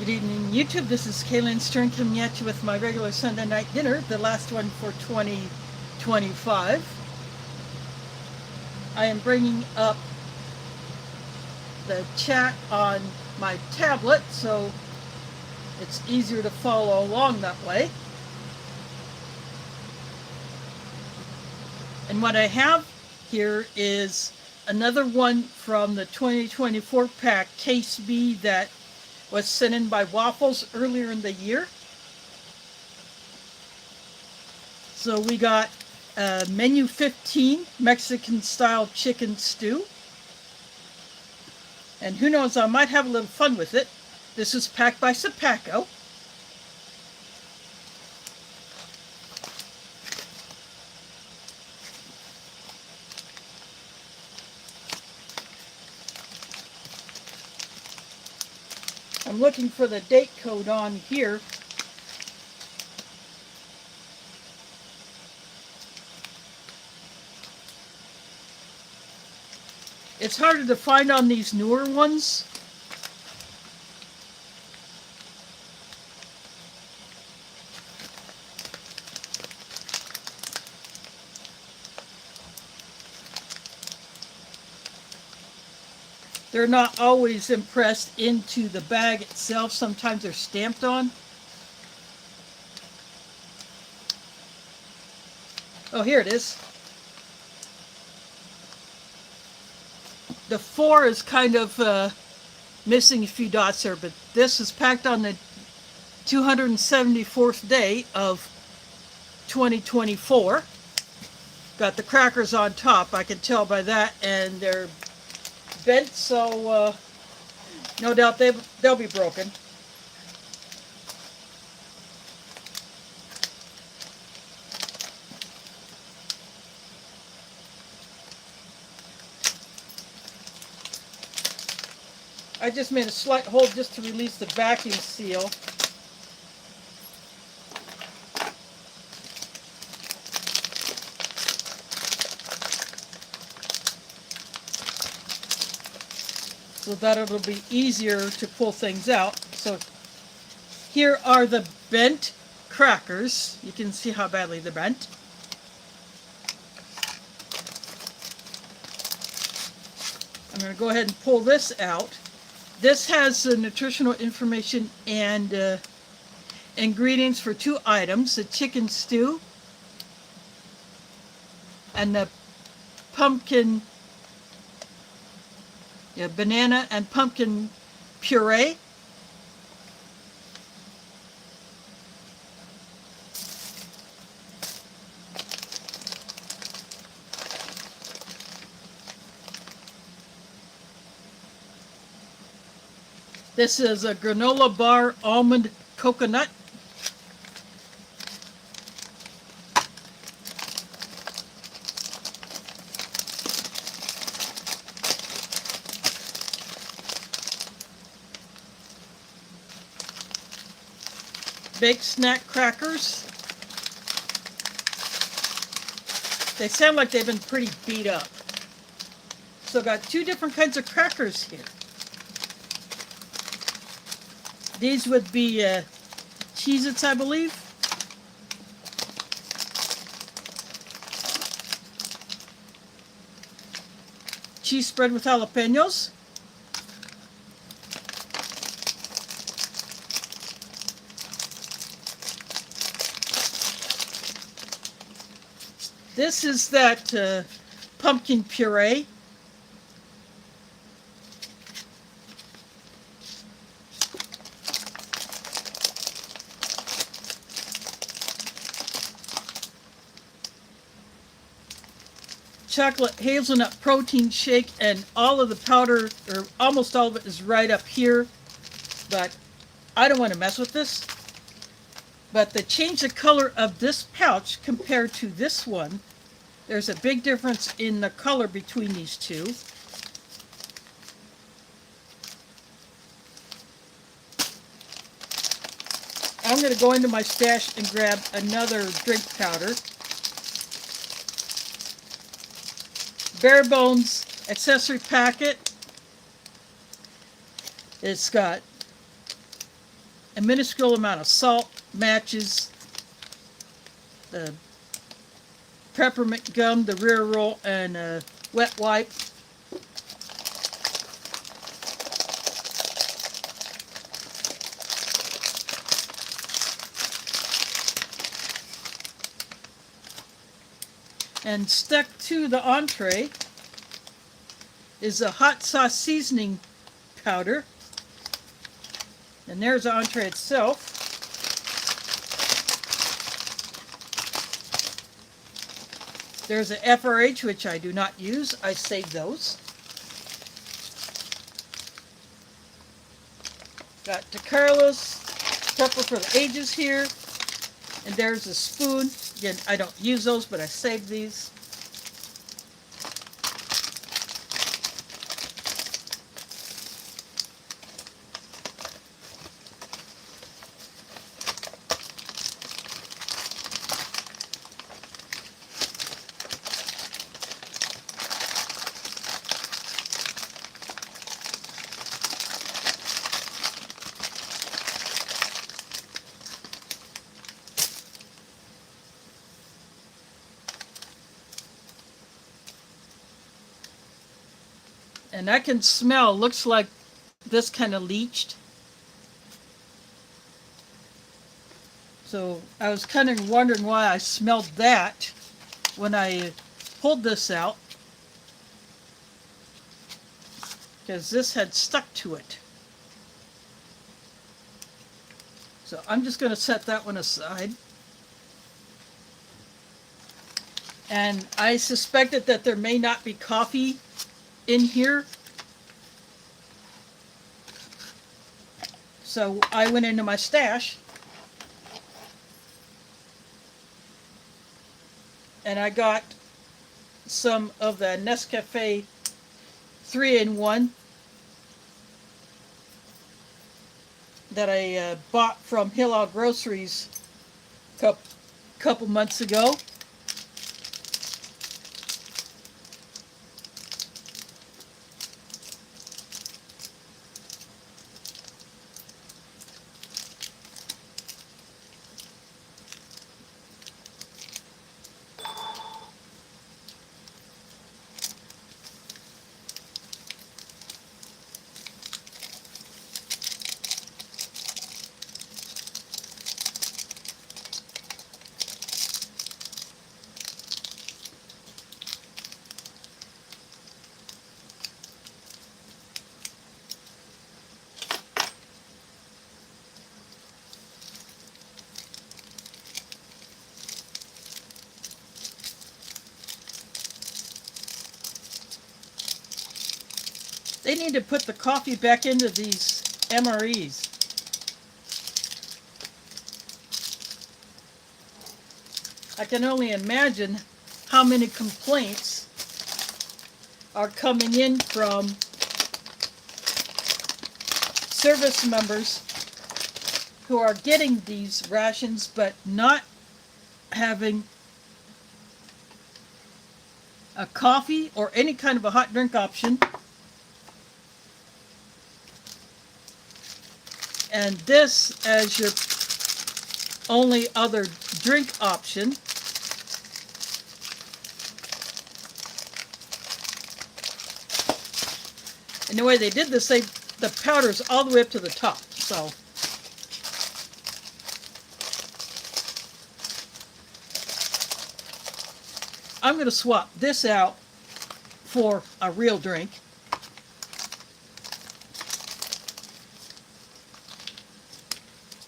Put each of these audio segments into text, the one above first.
Good evening, YouTube. This is Kaylin Stern coming at you with my regular Sunday night dinner, the last one for 2025. I am bringing up the chat on my tablet so it's easier to follow along that way. And what I have here is another one from the 2024 pack, Case B, that was sent in by Waffles earlier in the year. So we got menu 15, Mexican style chicken stew. And who knows, I might have a little fun with it. This is packed by Sapaco. I'm looking for the date code on here. It's harder to find on these newer ones. They're not always impressed into the bag itself. Sometimes they're stamped on. Oh, here it is. The 4 is kind of missing a few dots there, but this is packed on the 274th day of 2024. Got the crackers on top, I can tell by that, and they're bent, so no doubt they'll be broken. I just made a slight hole just to release the vacuum seal. So that it'll be easier to pull things out. So here are the bent crackers. You can see how badly they're bent. I'm going to go ahead and pull this out. This has the nutritional information and ingredients for 2 items, the chicken stew and the pumpkin, banana and pumpkin puree. This is a granola bar almond coconut. Baked snack crackers. They sound like they've been pretty beat up. So got 2 different kinds of crackers here. These would be Cheez-Its, I believe. Cheese spread with jalapenos. This is that pumpkin puree. Chocolate hazelnut protein shake, and all of the powder, or almost all of it, is right up here, but I don't want to mess with this. But to change the color of this pouch compared to this one, there's a big difference in the color between these two. I'm going to go into my stash and grab another drink powder. Bare Bones accessory packet. It's got a minuscule amount of salt, matches, the peppermint gum, the rear roll, and a wet wipe. And stuck to the entree is a hot sauce seasoning powder. And there's the entree itself. There's a FRH, which I do not use. I save those. Got DeCarlos, pepper for the ages here. And there's a spoon. Again, I don't use those, but I save these. And I can smell, looks like this kind of leached. So I was kind of wondering why I smelled that when I pulled this out, because this had stuck to it. So I'm just going to set that one aside. And I suspected that there may not be coffee in here. So I went into my stash and I got some of the Nescafe 3-in-1 that I bought from Hillel Groceries a couple months ago. They need to put the coffee back into these MREs. I can only imagine how many complaints are coming in from service members who are getting these rations but not having a coffee or any kind of a hot drink option. And this as your only other drink option. And the way they did this, the powder's all the way up to the top. So I'm going to swap this out for a real drink.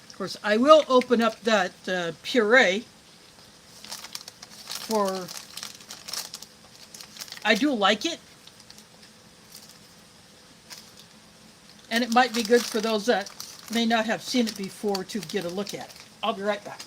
Of course, I will open up that puree for, I do like it. And it might be good for those that may not have seen it before to get a look at it. I'll be right back.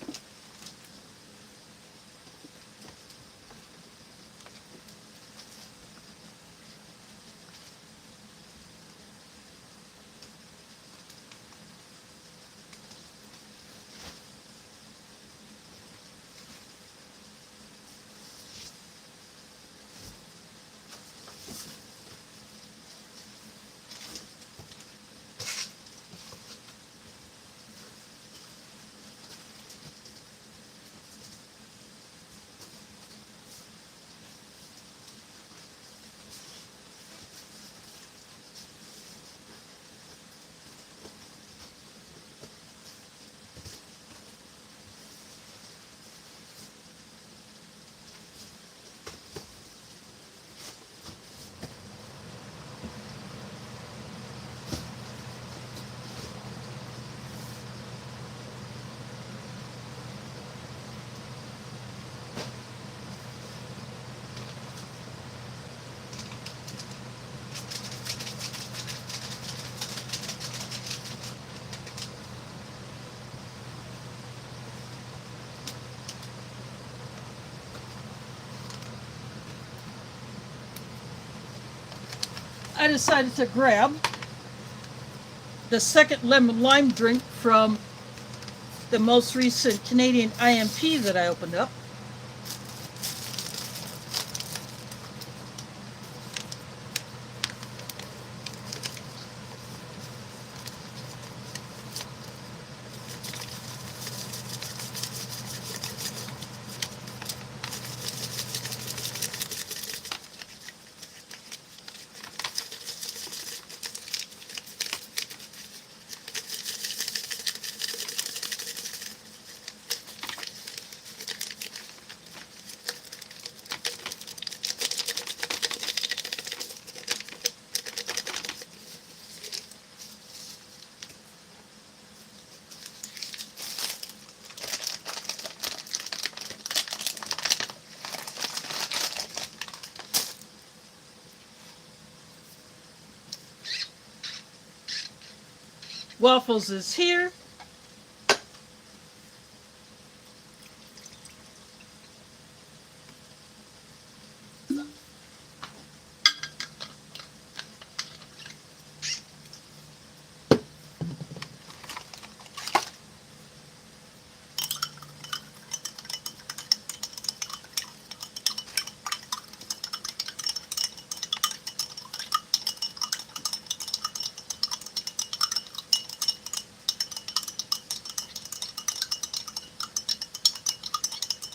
I decided to grab the second lemon lime drink from the most recent Canadian IMP that I opened up. Waffles is here.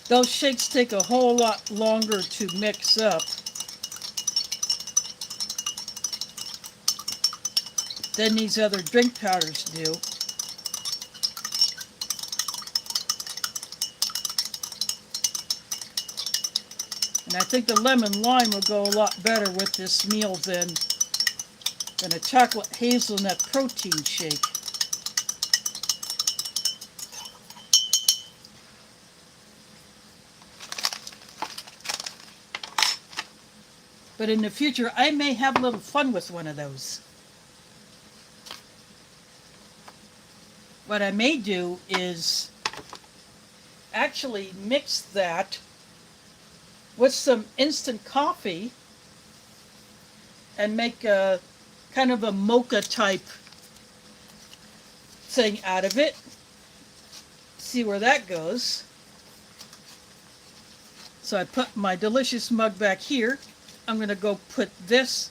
Those shakes take a whole lot longer to mix up than these other drink powders do. And I think the lemon lime will go a lot better with this meal than a chocolate hazelnut protein shake. But in the future, I may have a little fun with one of those. What I may do is actually mix that with some instant coffee and make a kind of a mocha type thing out of it. See where that goes. So I put my delicious mug back here. I'm going to go put this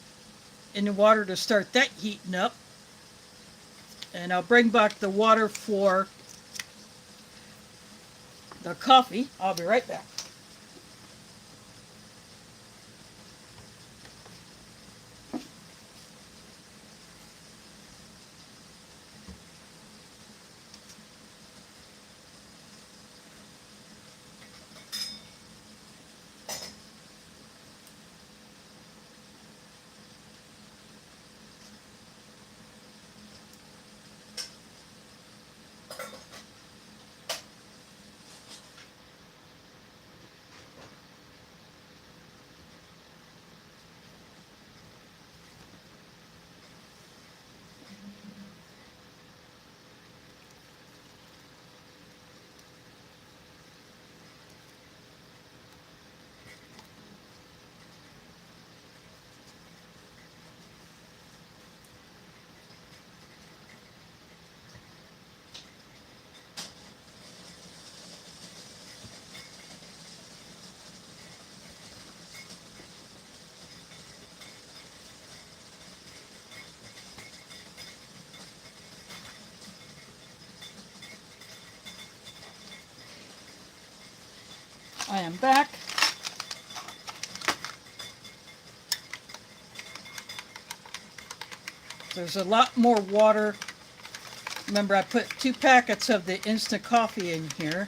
in the water to start that heating up. And I'll bring back the water for the coffee. I'll be right back. I am back. There's a lot more water. Remember, I put 2 packets of the instant coffee in here.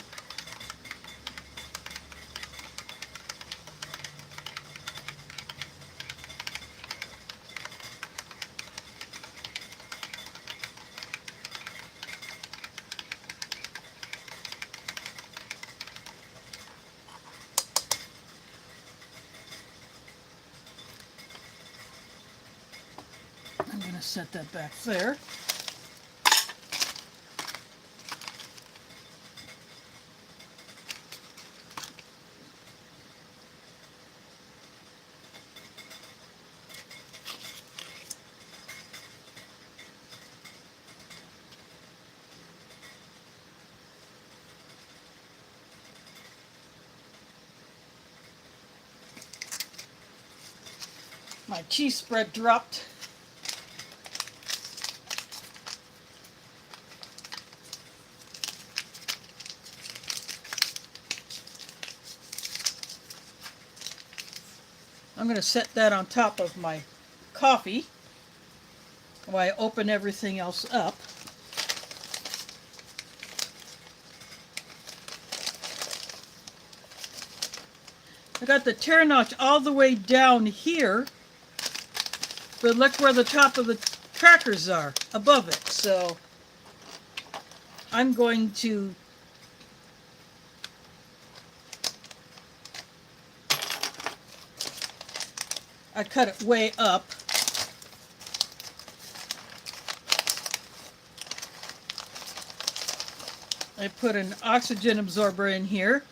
I'm going to set that back there. My cheese spread dropped. I'm going to set that on top of my coffee while I open everything else up. I got the tear notch all the way down here, but look where the top of the crackers are, above it. So I'm going to I cut it way up. I put an oxygen absorber in here.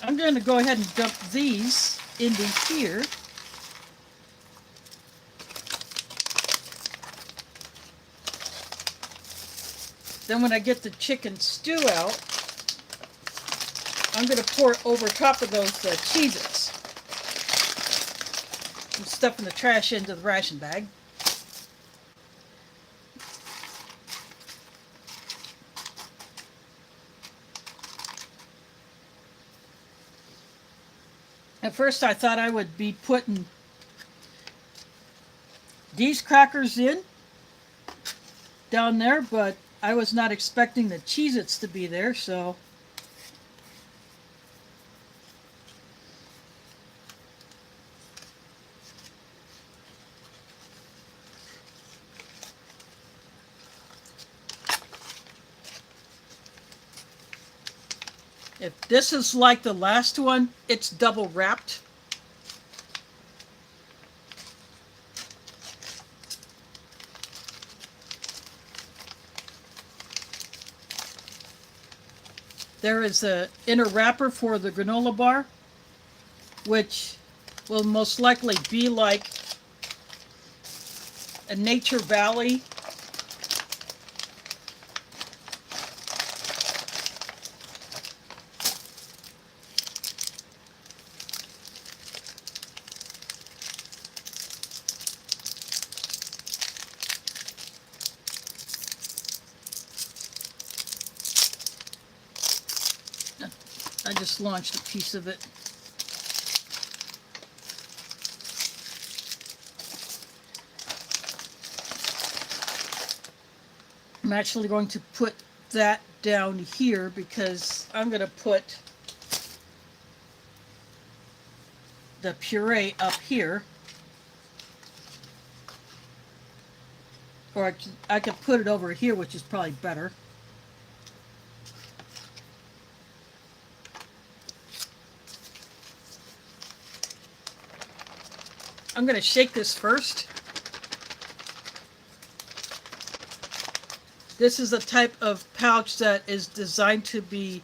I'm going to go ahead and dump these into here. Then when I get the chicken stew out, I'm going to pour it over top of those Cheez-Its. I'm stuffing the trash into the ration bag. At first I thought I would be putting these crackers in down there, but I was not expecting the Cheez-Its to be there, so if this is like the last one, it's double wrapped. There is a inner wrapper for the granola bar, which will most likely be like a Nature Valley I just launched a piece of it. I'm actually going to put that down here because I'm going to put the puree up here. Or I could put it over here, which is probably better. I'm going to shake this first. This is a type of pouch that is designed to be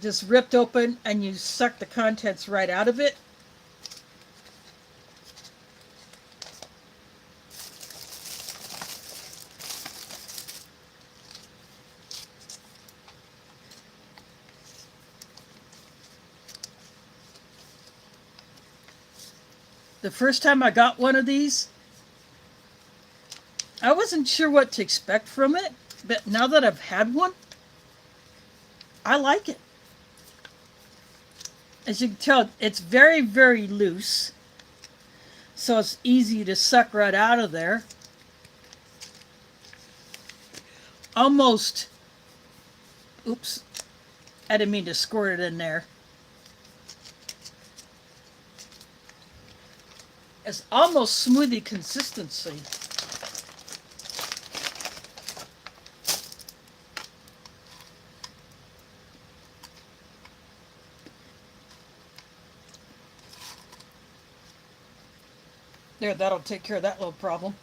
just ripped open and you suck the contents right out of it. The first time I got one of these, I wasn't sure what to expect from it, but now that I've had one, I like it. As you can tell, it's very, very loose, so it's easy to suck right out of there. Almost, oops, I didn't mean to squirt it in there. It's almost smoothie consistency. There, that'll take care of that little problem.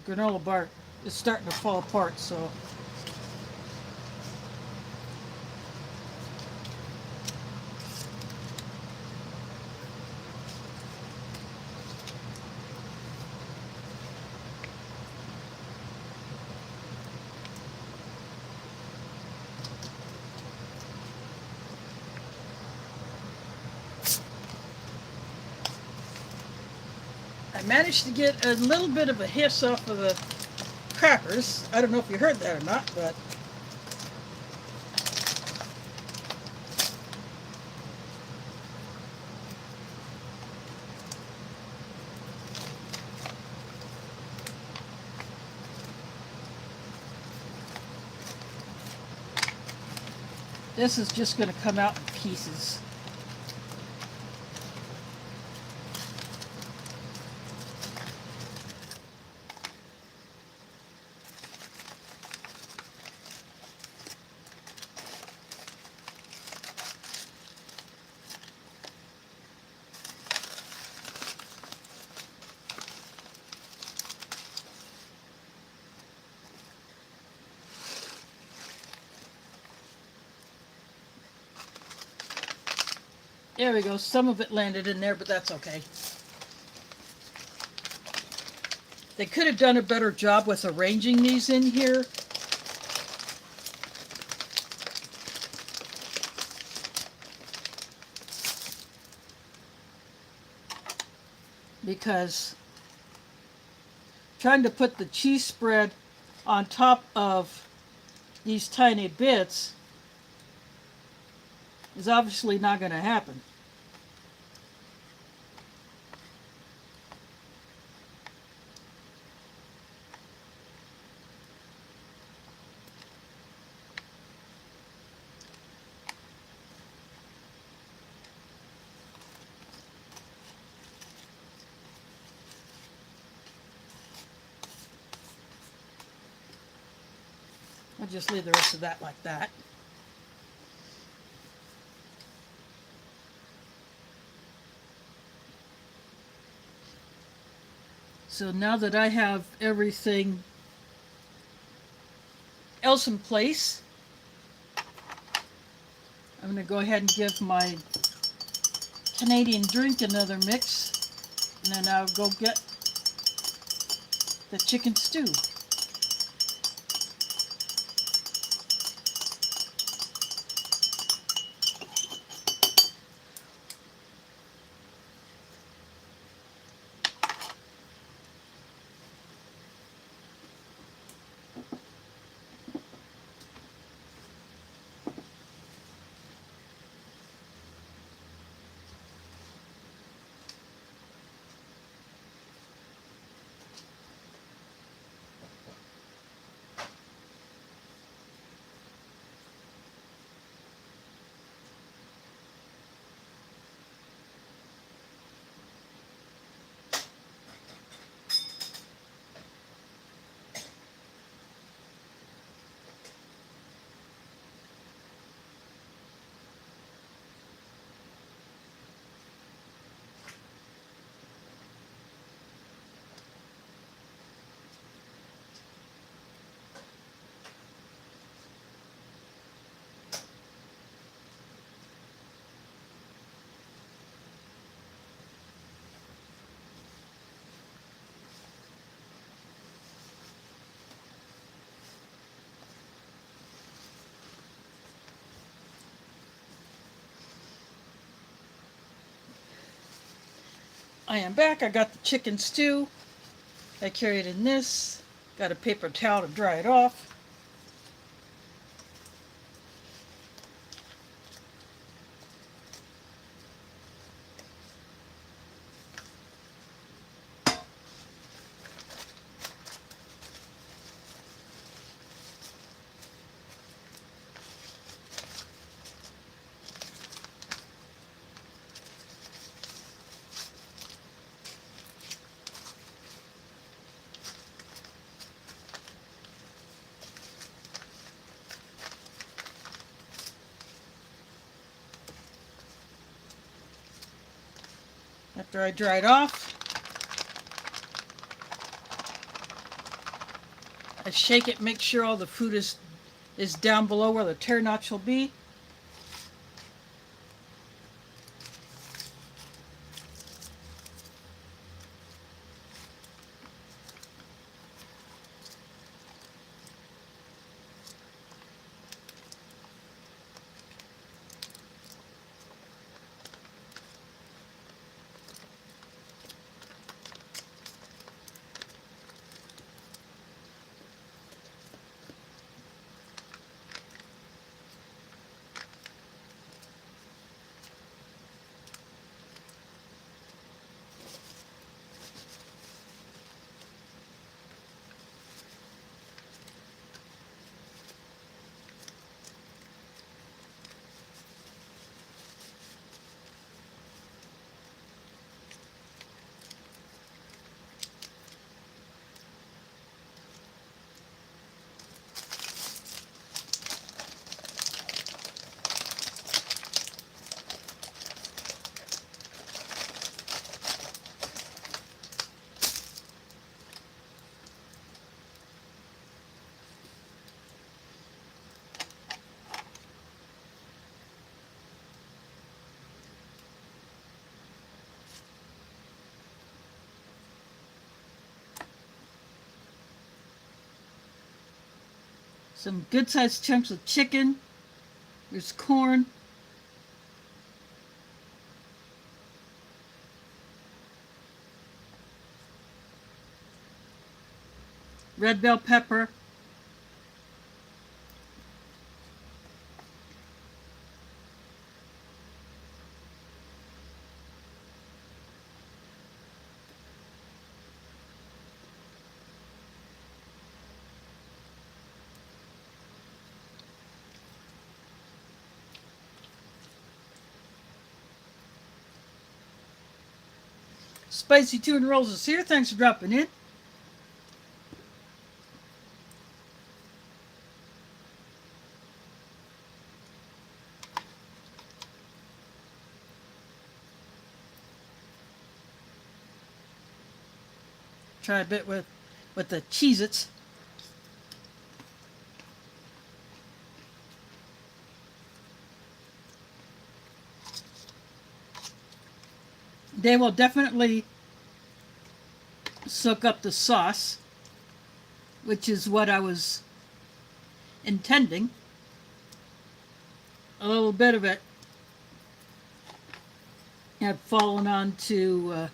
granola bar is starting to fall apart, so I managed to get a little bit of a hiss off of the crackers. I don't know if you heard that or not, but this is just going to come out in pieces. There we go. Some of it landed in there, but that's okay. They could have done a better job with arranging these in here. Because trying to put the cheese spread on top of these tiny bits is obviously not going to happen. I'll just leave the rest of that like that. So now that I have everything else in place, I'm going to go ahead and give my Canadian drink another mix, and then I'll go get the chicken stew. I am back. I got the chicken stew. I carry it in this. Got a paper towel to dry it off. After I dry it off, I shake it, make sure all the food is down below where the tear notch will be. Some good sized chunks of chicken. There's corn. Red bell pepper. Spicy tuna rolls is here. Thanks for dropping in. Try a bit with the Cheez-Its. They will definitely soak up the sauce, which is what I was intending. A little bit of it had fallen onto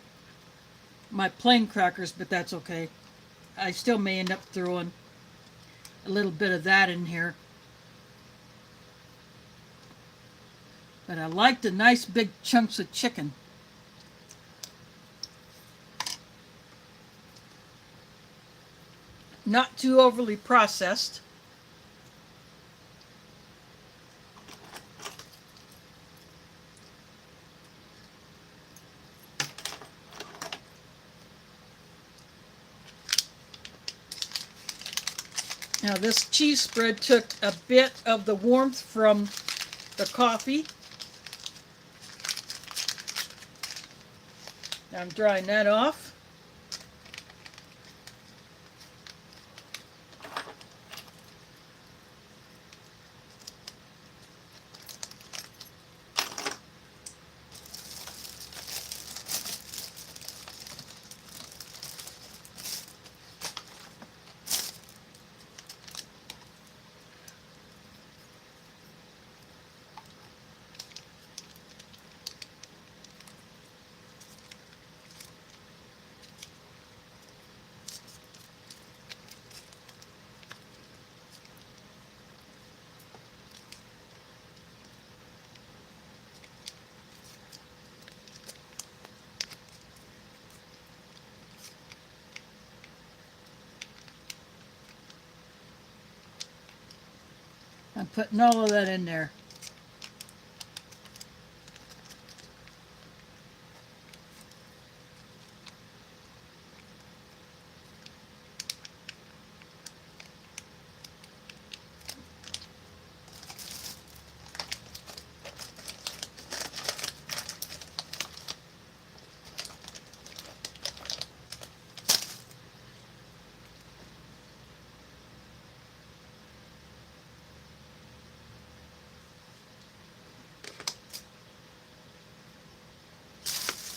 my plain crackers, but that's okay. I still may end up throwing a little bit of that in here. But I like the nice big chunks of chicken. Not too overly processed. Now this cheese spread took a bit of the warmth from the coffee. Now I'm drying that off. I'm putting all of that in there.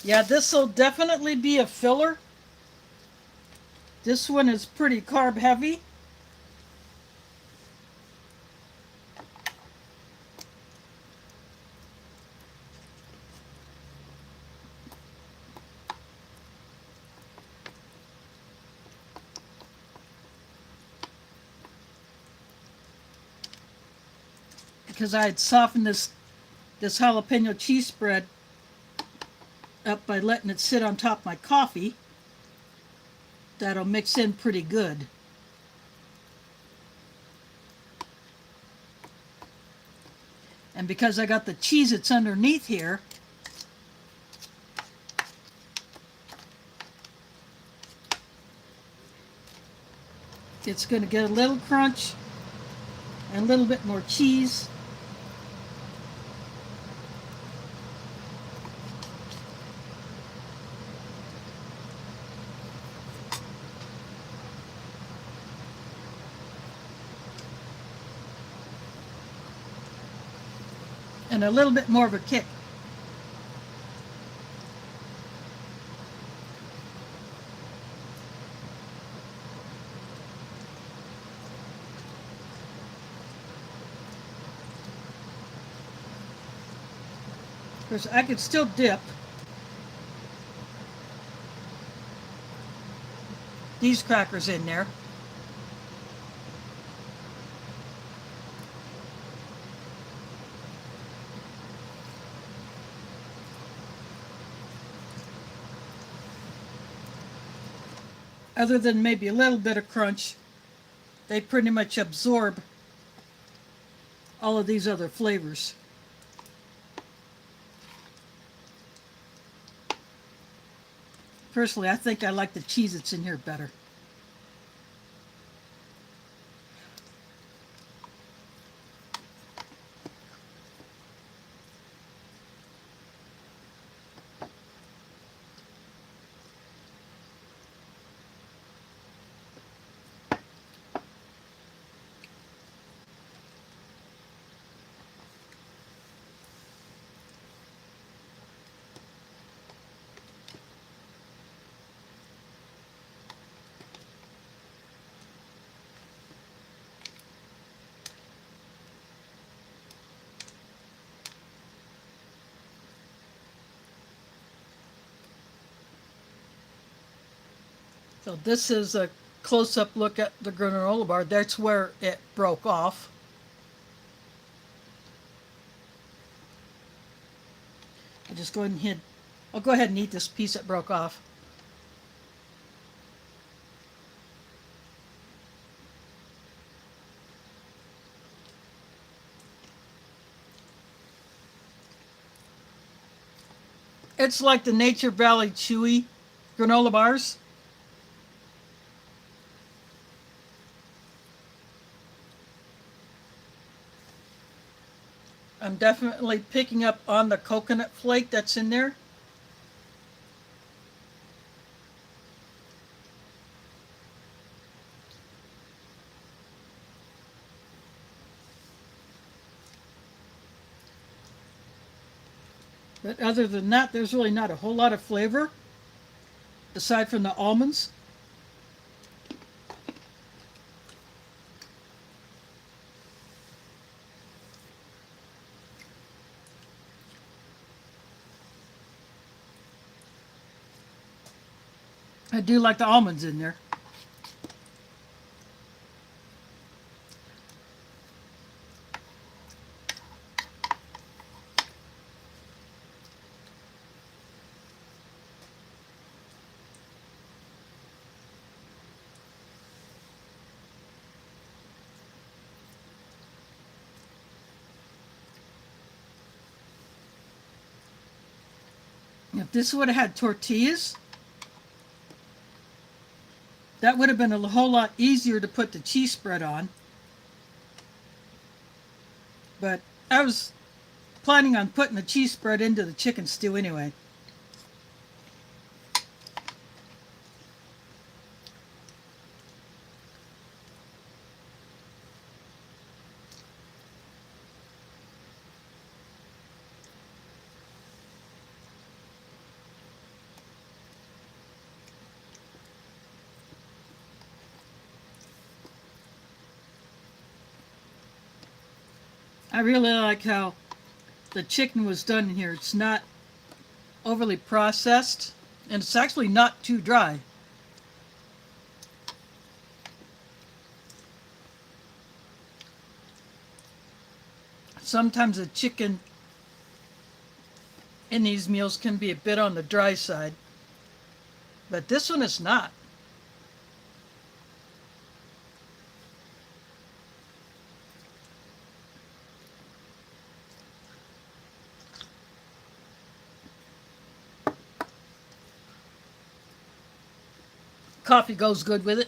Yeah, this will definitely be a filler. This one is pretty carb heavy. Because I had softened this jalapeno cheese spread up by letting it sit on top of my coffee. That'll mix in pretty good. And because I got the cheese that's underneath here, it's going to get a little crunch and a little bit more cheese. And a little bit more of a kick. Of course, I could still dip these crackers in there. Other than maybe a little bit of crunch, they pretty much absorb all of these other flavors. Personally, I think I like the cheese that's in here better. So this is a close-up look at the granola bar. That's where it broke off. I'll just go ahead and I'll go ahead and eat this piece that broke off. It's like the Nature Valley Chewy granola bars. I'm definitely picking up on the coconut flake that's in there. But other than that, there's really not a whole lot of flavor aside from the almonds. I do like the almonds in there. If this would have had tortillas, that would have been a whole lot easier to put the cheese spread on. But I was planning on putting the cheese spread into the chicken stew anyway. I really like how the chicken was done here. It's not overly processed, and it's actually not too dry. Sometimes the chicken in these meals can be a bit on the dry side, but this one is not. Coffee goes good with it.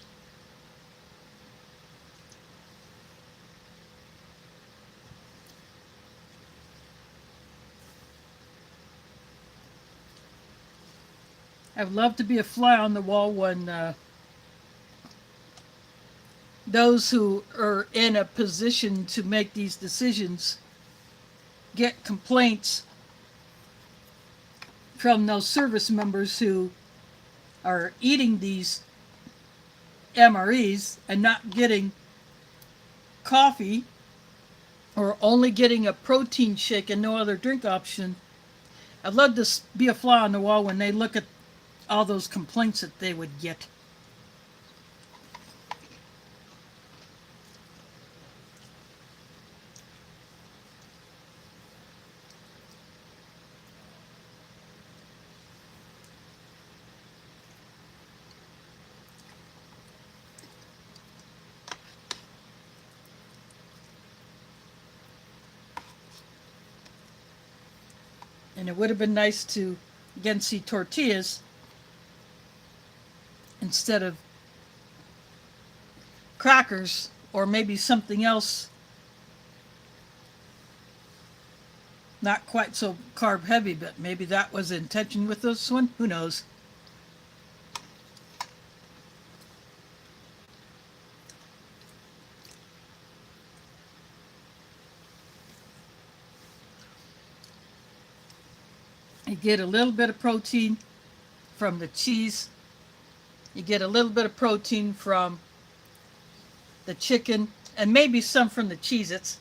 I would love to be a fly on the wall when those who are in a position to make these decisions get complaints from those service members who are eating these MREs and not getting coffee or only getting a protein shake and no other drink option. I'd love to be a fly on the wall when they look at all those complaints that they would get. And it would have been nice to again see tortillas instead of crackers or maybe something else not quite so carb heavy, but maybe that was the intention with this one. Who knows? You get a little bit of protein from the cheese. You get a little bit of protein from the chicken and maybe some from the Cheez-Its.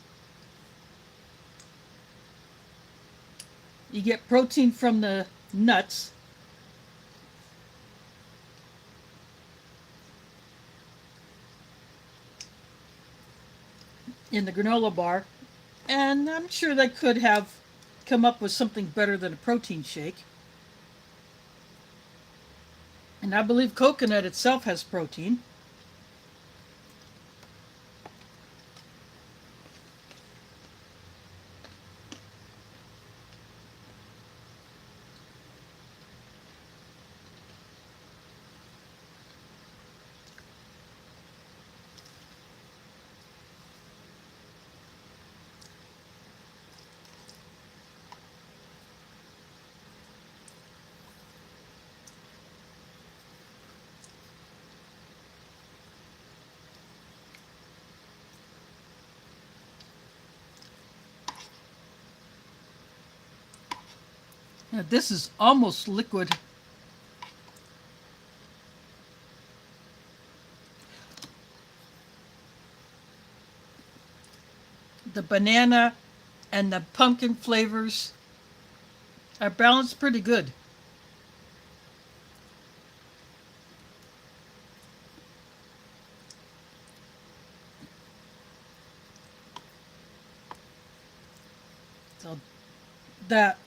You get protein from the nuts. In the granola bar. And I'm sure they could have come up with something better than a protein shake. And I believe coconut itself has protein. Now, this is almost liquid. The banana and the pumpkin flavors are balanced pretty good. So that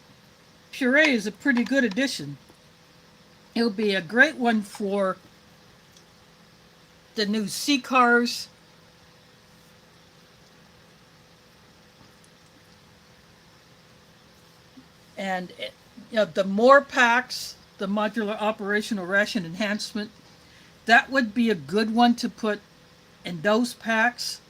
puree is a pretty good addition. It'll be a great one for the new C cars. And the more packs, the modular operational ration enhancement, that would be a good one to put in those packs.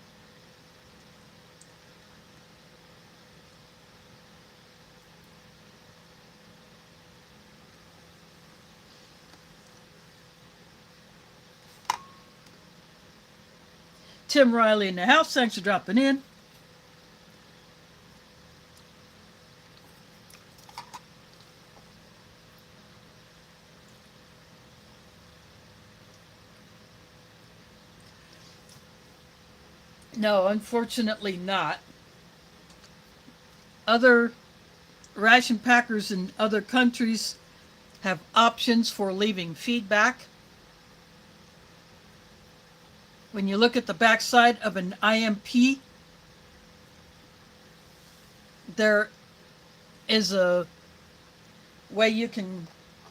Tim Riley in the house, thanks for dropping in. No, unfortunately not. Other ration packers in other countries have options for leaving feedback. When you look at the backside of an IMP, there is a way you can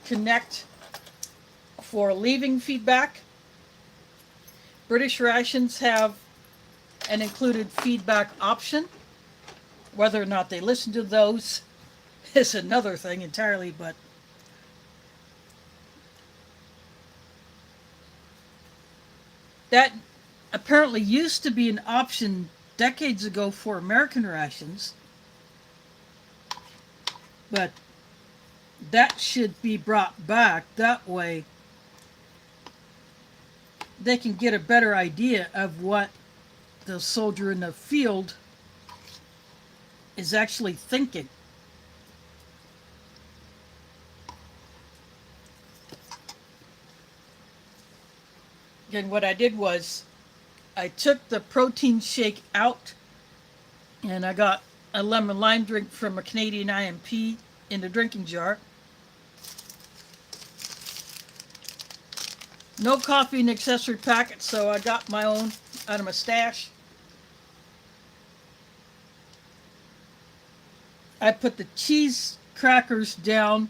connect for leaving feedback. British rations have an included feedback option. Whether or not they listen to those is another thing entirely, but that apparently used to be an option decades ago for American rations, but that should be brought back. That way they can get a better idea of what the soldier in the field is actually thinking. Again, what I did was I took the protein shake out and I got a lemon lime drink from a Canadian IMP in a drinking jar. No coffee in accessory packet, so I got my own out of my stash. I put the cheese crackers down.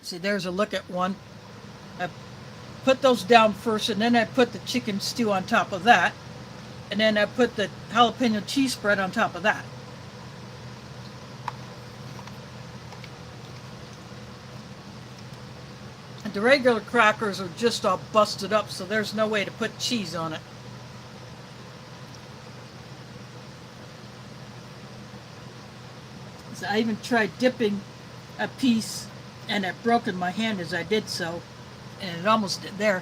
See, there's a look at one. I put those down first, and then I put the chicken stew on top of that. And then I put the jalapeno cheese spread on top of that. And the regular crackers are just all busted up, so there's no way to put cheese on it. So I even tried dipping a piece, and it broke in my hand as I did so, and it almost did there.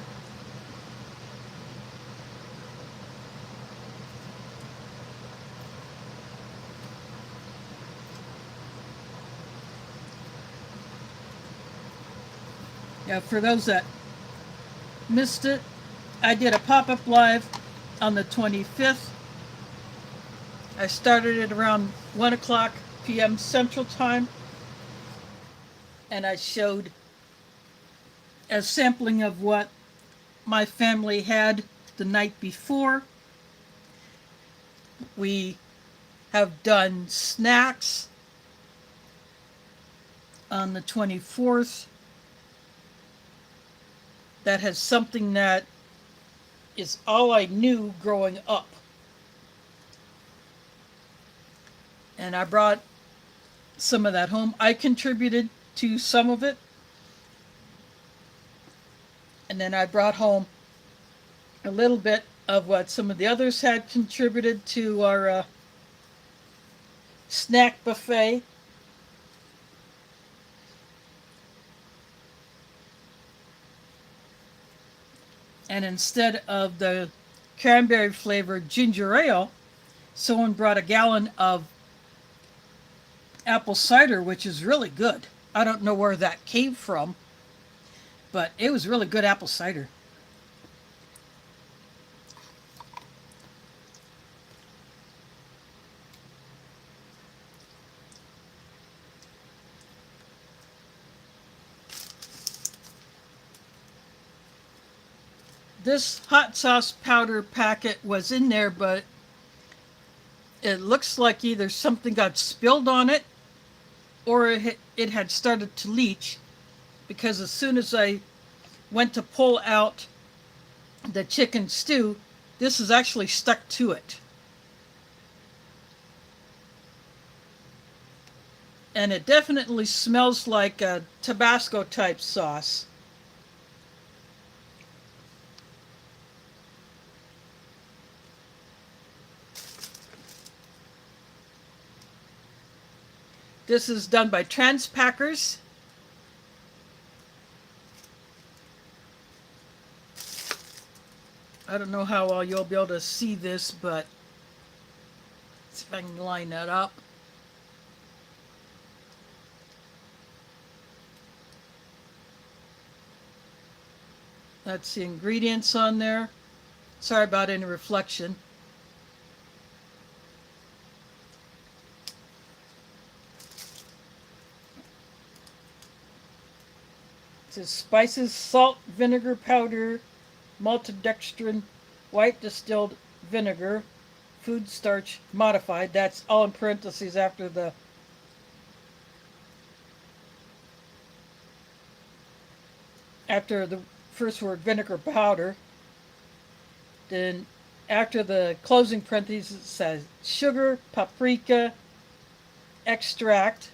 Yeah, for those that missed it, I did a pop-up live on the 25th. I started it around 1 o'clock p.m. Central Time, and I showed a sampling of what my family had the night before. We have done snacks on the 24th. That has something that is all I knew growing up. And I brought some of that home. I contributed to some of it. And then I brought home a little bit of what some of the others had contributed to our snack buffet. And instead of the cranberry flavored ginger ale, someone brought a gallon of apple cider, which is really good. I don't know where that came from, but it was really good apple cider. This hot sauce powder packet was in there, but it looks like either something got spilled on it or it had started to leach, because as soon as I went to pull out the chicken stew, this is actually stuck to it. And it definitely smells like a Tabasco type sauce. This is done by Transpackers. I don't know how well you'll be able to see this, but let's see if I can line that up. That's the ingredients on there. Sorry about any reflection. It says spices, salt, vinegar powder, maltodextrin, white distilled vinegar, food starch modified. That's all in parentheses after the first word vinegar powder. Then after the closing parentheses it says sugar, paprika, extract,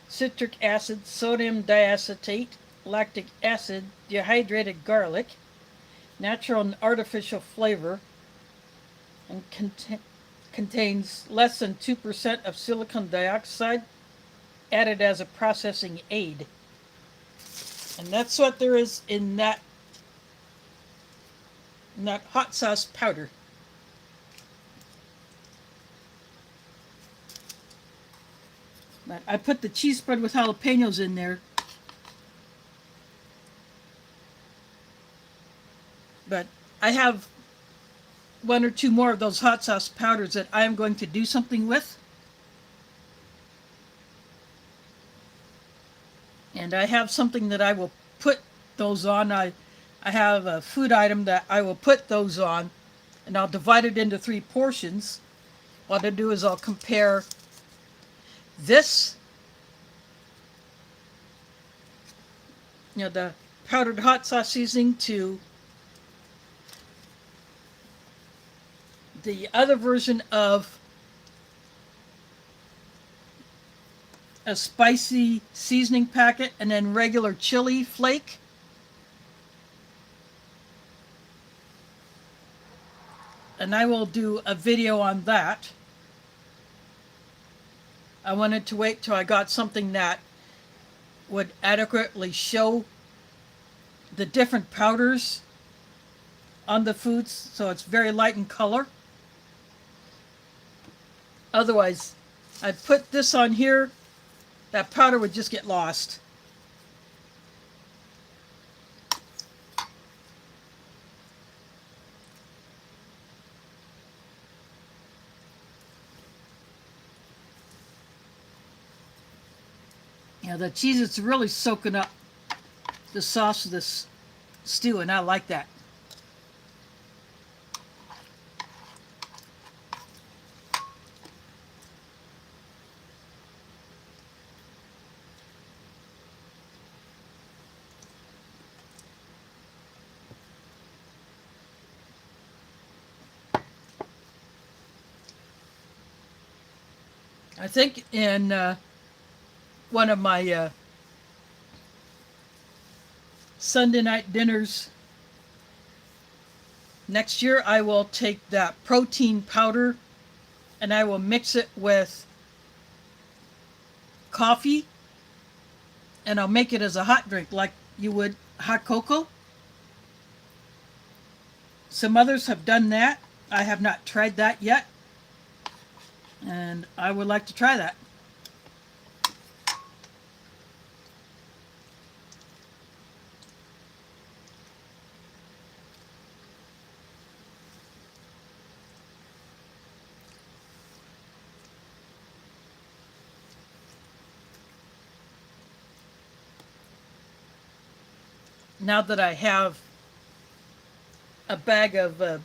citric acid, sodium diacetate, lactic acid, dehydrated garlic, natural and artificial flavor, and contains less than 2% of silicon dioxide added as a processing aid. And that's what there is in that hot sauce powder. But I put the cheese spread with jalapenos in there. But I have one or two more of those hot sauce powders that I am going to do something with. And I have something that I will put those on. I have a food item that I will put those on, and I'll divide it into 3 portions. What I'll do is I'll compare this, the powdered hot sauce seasoning, to the other version of a spicy seasoning packet, and then regular chili flake. And I will do a video on that. I wanted to wait till I got something that would adequately show the different powders on the foods, so it's very light in color. Otherwise, I'd put this on here, that powder would just get lost. Yeah, the cheese is really soaking up the sauce of this stew, and I like that. I think in one of my Sunday night dinners next year, I will take that protein powder and I will mix it with coffee, and I'll make it as a hot drink like you would hot cocoa. Some others have done that. I have not tried that yet, and I would like to try that. Now that I have a bag of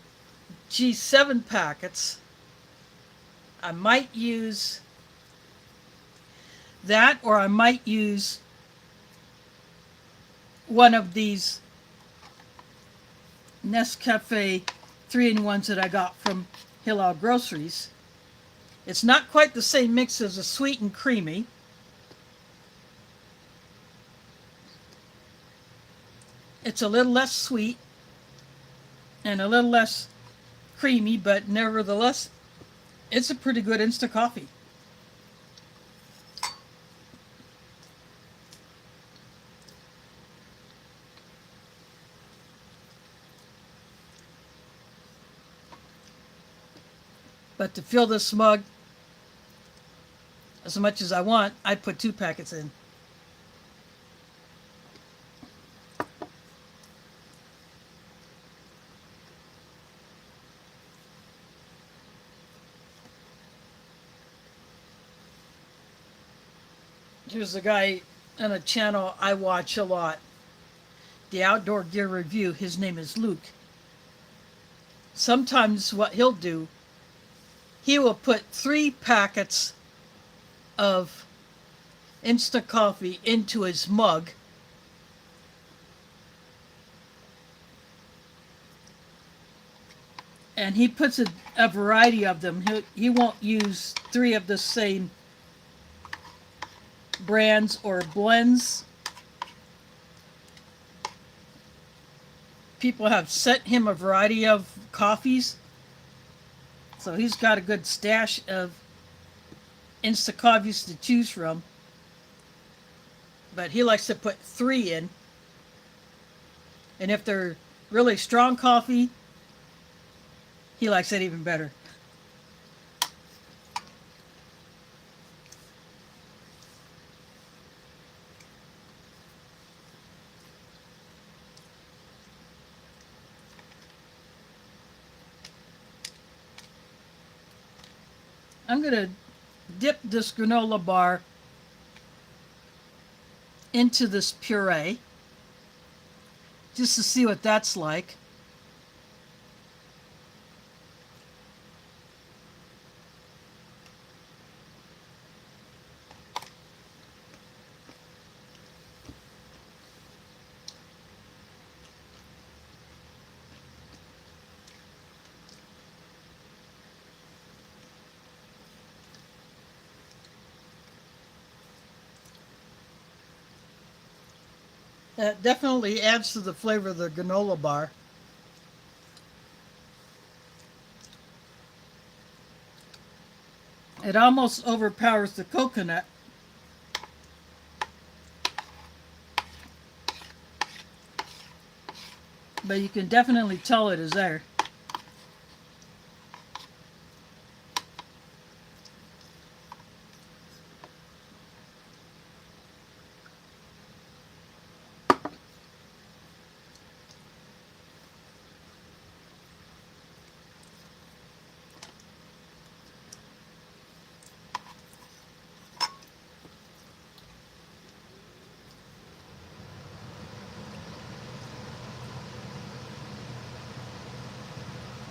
G7 packets, I might use that, or I might use one of these Nescafe 3-in-1s that I got from Hillel Groceries. It's not quite the same mix as a sweet and creamy. It's a little less sweet and a little less creamy, but nevertheless, it's a pretty good instant coffee. But to fill this mug as much as I want, I put 2 packets in. Here's a guy on a channel I watch a lot, the Outdoor Gear Review. His name is Luke. Sometimes what he'll do, he will put 3 packets of instant coffee into his mug, and he puts a variety of them. He won't use 3 of the same brands or blends. People have sent him a variety of coffees, so he's got a good stash of instant coffees to choose from. But he likes to put 3 in, and if they're really strong coffee, he likes it even better. I'm going to dip this granola bar into this puree just to see what that's like. That definitely adds to the flavor of the granola bar. It almost overpowers the coconut. But you can definitely tell it is there.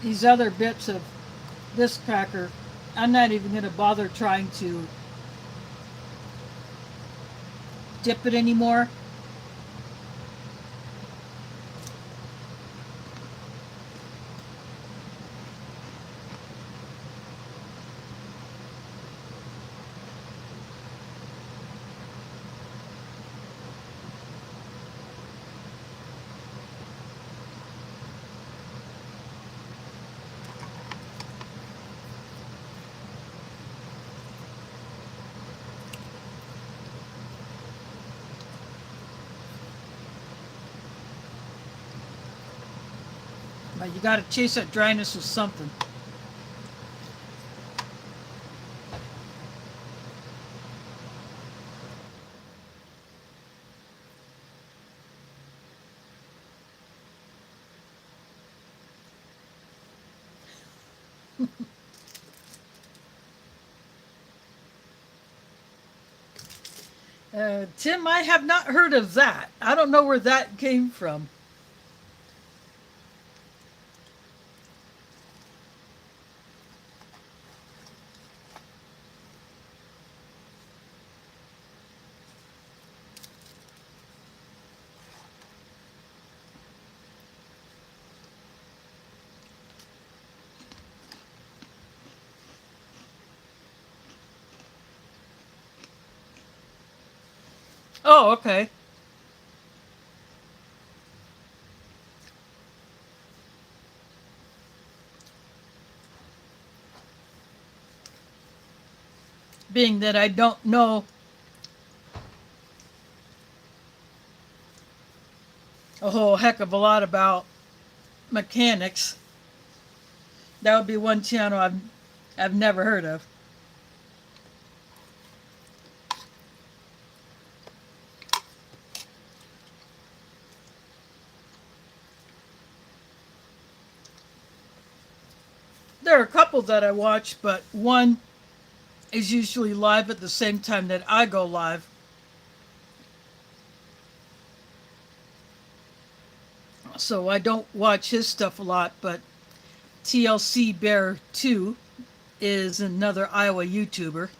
These other bits of this cracker, I'm not even going to bother trying to dip it anymore. But you got to chase that dryness with something. Tim, I have not heard of that. I don't know where that came from. Oh, okay. Being that I don't know a whole heck of a lot about mechanics, that would be one channel I've never heard of. There are a couple that I watch, but one is usually live at the same time that I go live. so I don't watch his stuff a lot, but TLC Bear 2 is another Iowa YouTuber.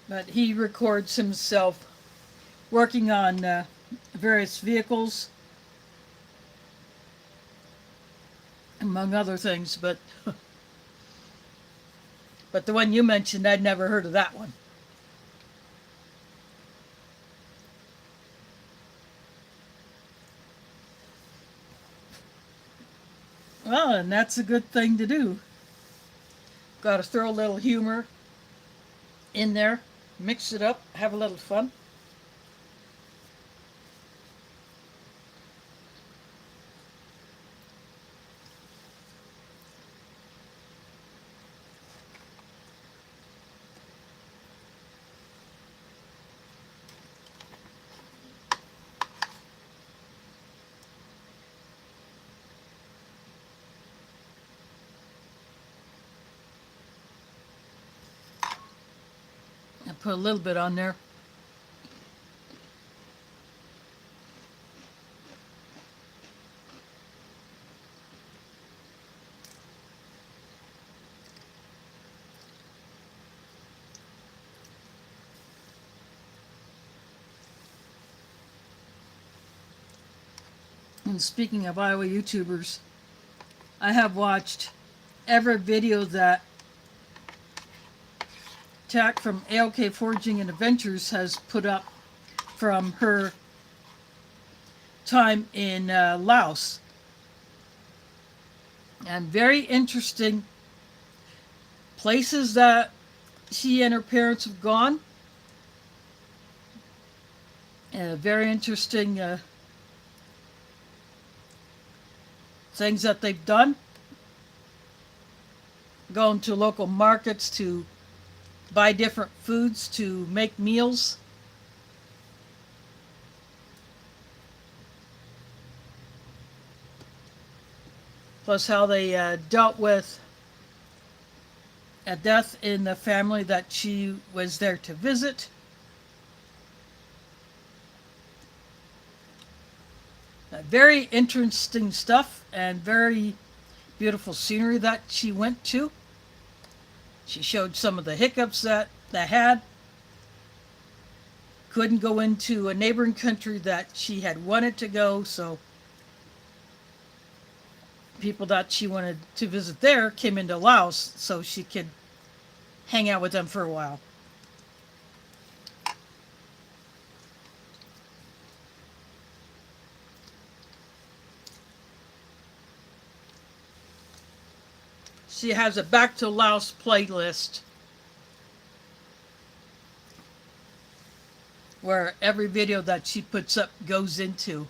But he records himself working on various vehicles, among other things. But the one you mentioned, I'd never heard of that one. Well, and that's a good thing to do. Got to throw a little humor in there, mix it up, have a little fun. I put a little bit on there. And speaking of Iowa YouTubers, I have watched every video that Tack from ALK Foraging and Adventures has put up from her time in Laos. And very interesting places that she and her parents have gone. And very interesting things that they've done. Going to local markets to buy different foods to make meals. Plus how they dealt with a death in the family that she was there to visit. Very interesting stuff and very beautiful scenery that she went to. She showed some of the hiccups that they had. Couldn't go into a neighboring country that she had wanted to go, so people that she wanted to visit there came into Laos so she could hang out with them for a while. She has a Back to Laos playlist where every video that she puts up goes into.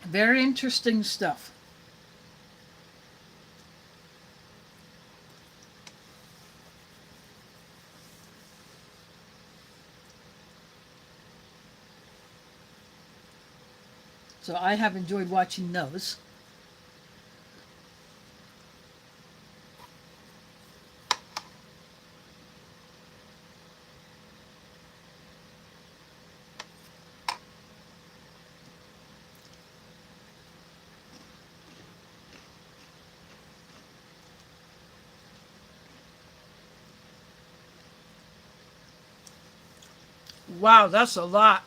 Very interesting stuff. So I have enjoyed watching those. Wow, that's a lot.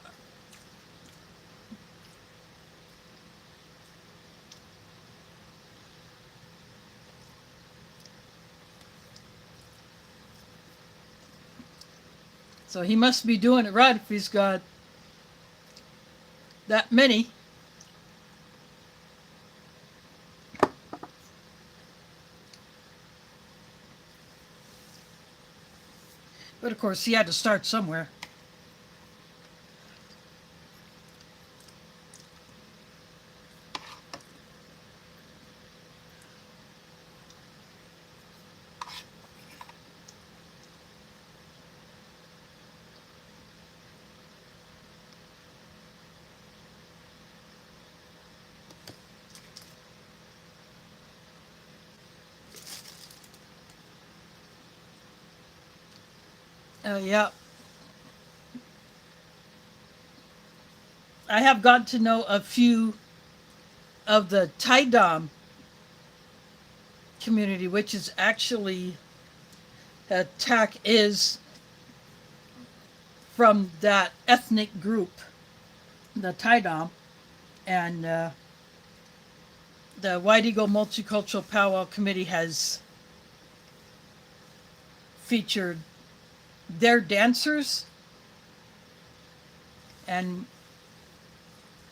So he must be doing it right if he's got that many. But of course, he had to start somewhere. Yeah, I have gotten to know a few of the Taidam community, which is actually attack is from that ethnic group, the Taidam, and the White Eagle Multicultural Powwow Committee has featured their dancers, and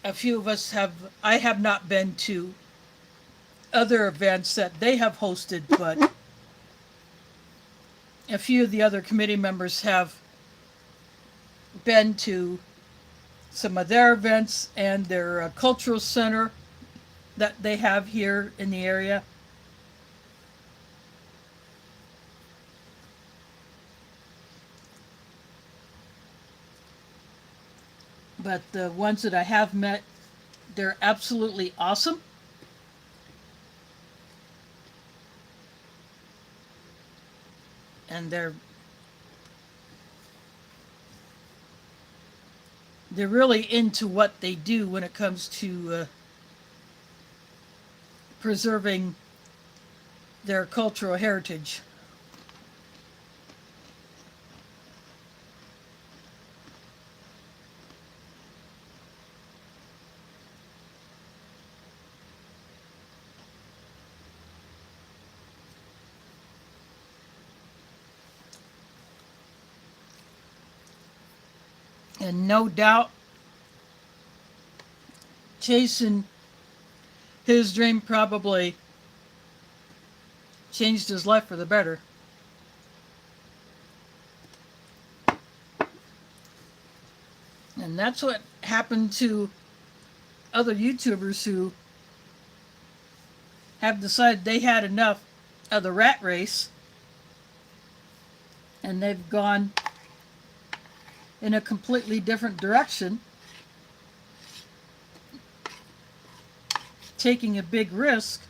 a few of us have. I have not been to other events that they have hosted, but a few of the other committee members have been to some of their events and their cultural center that they have here in the area. But the ones that I have met, they're absolutely awesome. And they're really into what they do when it comes to preserving their cultural heritage. And no doubt, chasing his dream probably changed his life for the better. And that's what happened to other YouTubers who have decided they had enough of the rat race and they've gone in a completely different direction, taking a big risk,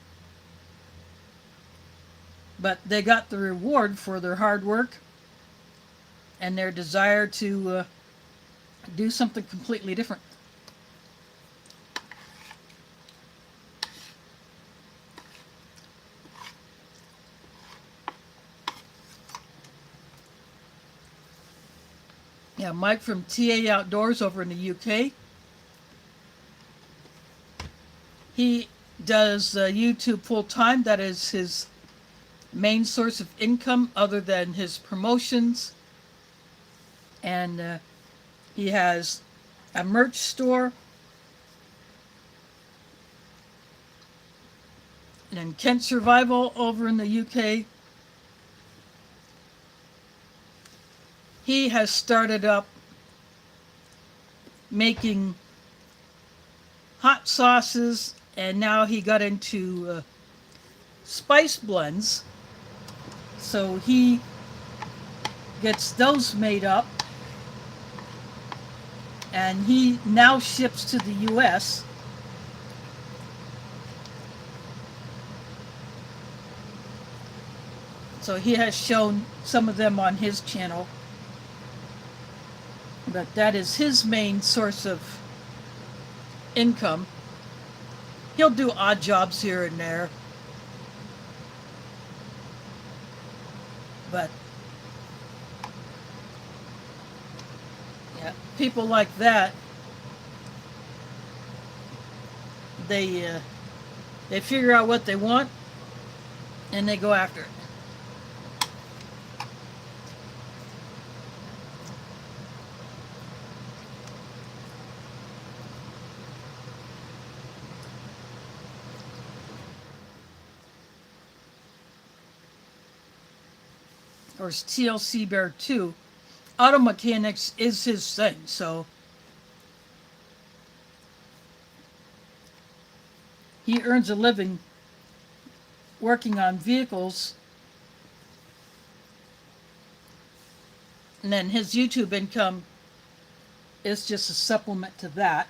but they got the reward for their hard work and their desire to do something completely different. Yeah, Mike from TA Outdoors over in the UK. He does YouTube full time. That is his main source of income other than his promotions. And he has a merch store. And then Kent Survival over in the UK. He has started up making hot sauces, and now he got into spice blends. So he gets those made up, and he now ships to the US. So he has shown some of them on his channel. But that is his main source of income. He'll do odd jobs here and there. But yeah, people like that, they figure out what they want and they go after it. Of course, TLC Bear 2, auto mechanics is his thing, so he earns a living working on vehicles, and then his YouTube income is just a supplement to that.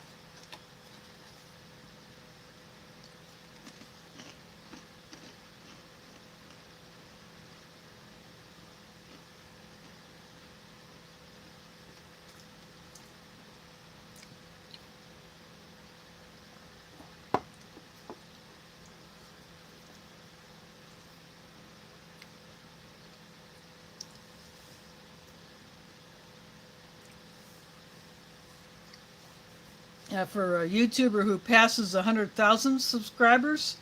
For a YouTuber who passes 100,000 subscribers,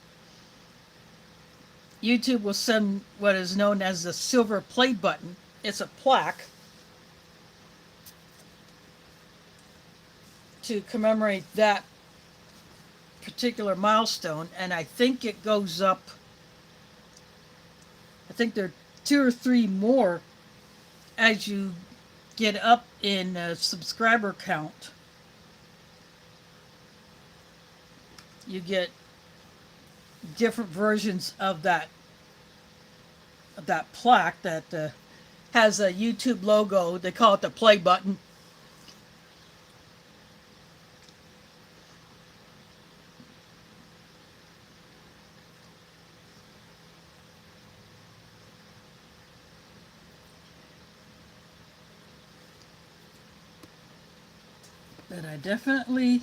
YouTube will send what is known as the silver play button. It's a plaque to commemorate that particular milestone, and I think it goes up. I think there are 2 or 3 more as you get up in subscriber count. You get different versions of that plaque that has a YouTube logo. They call it the play button. But I definitely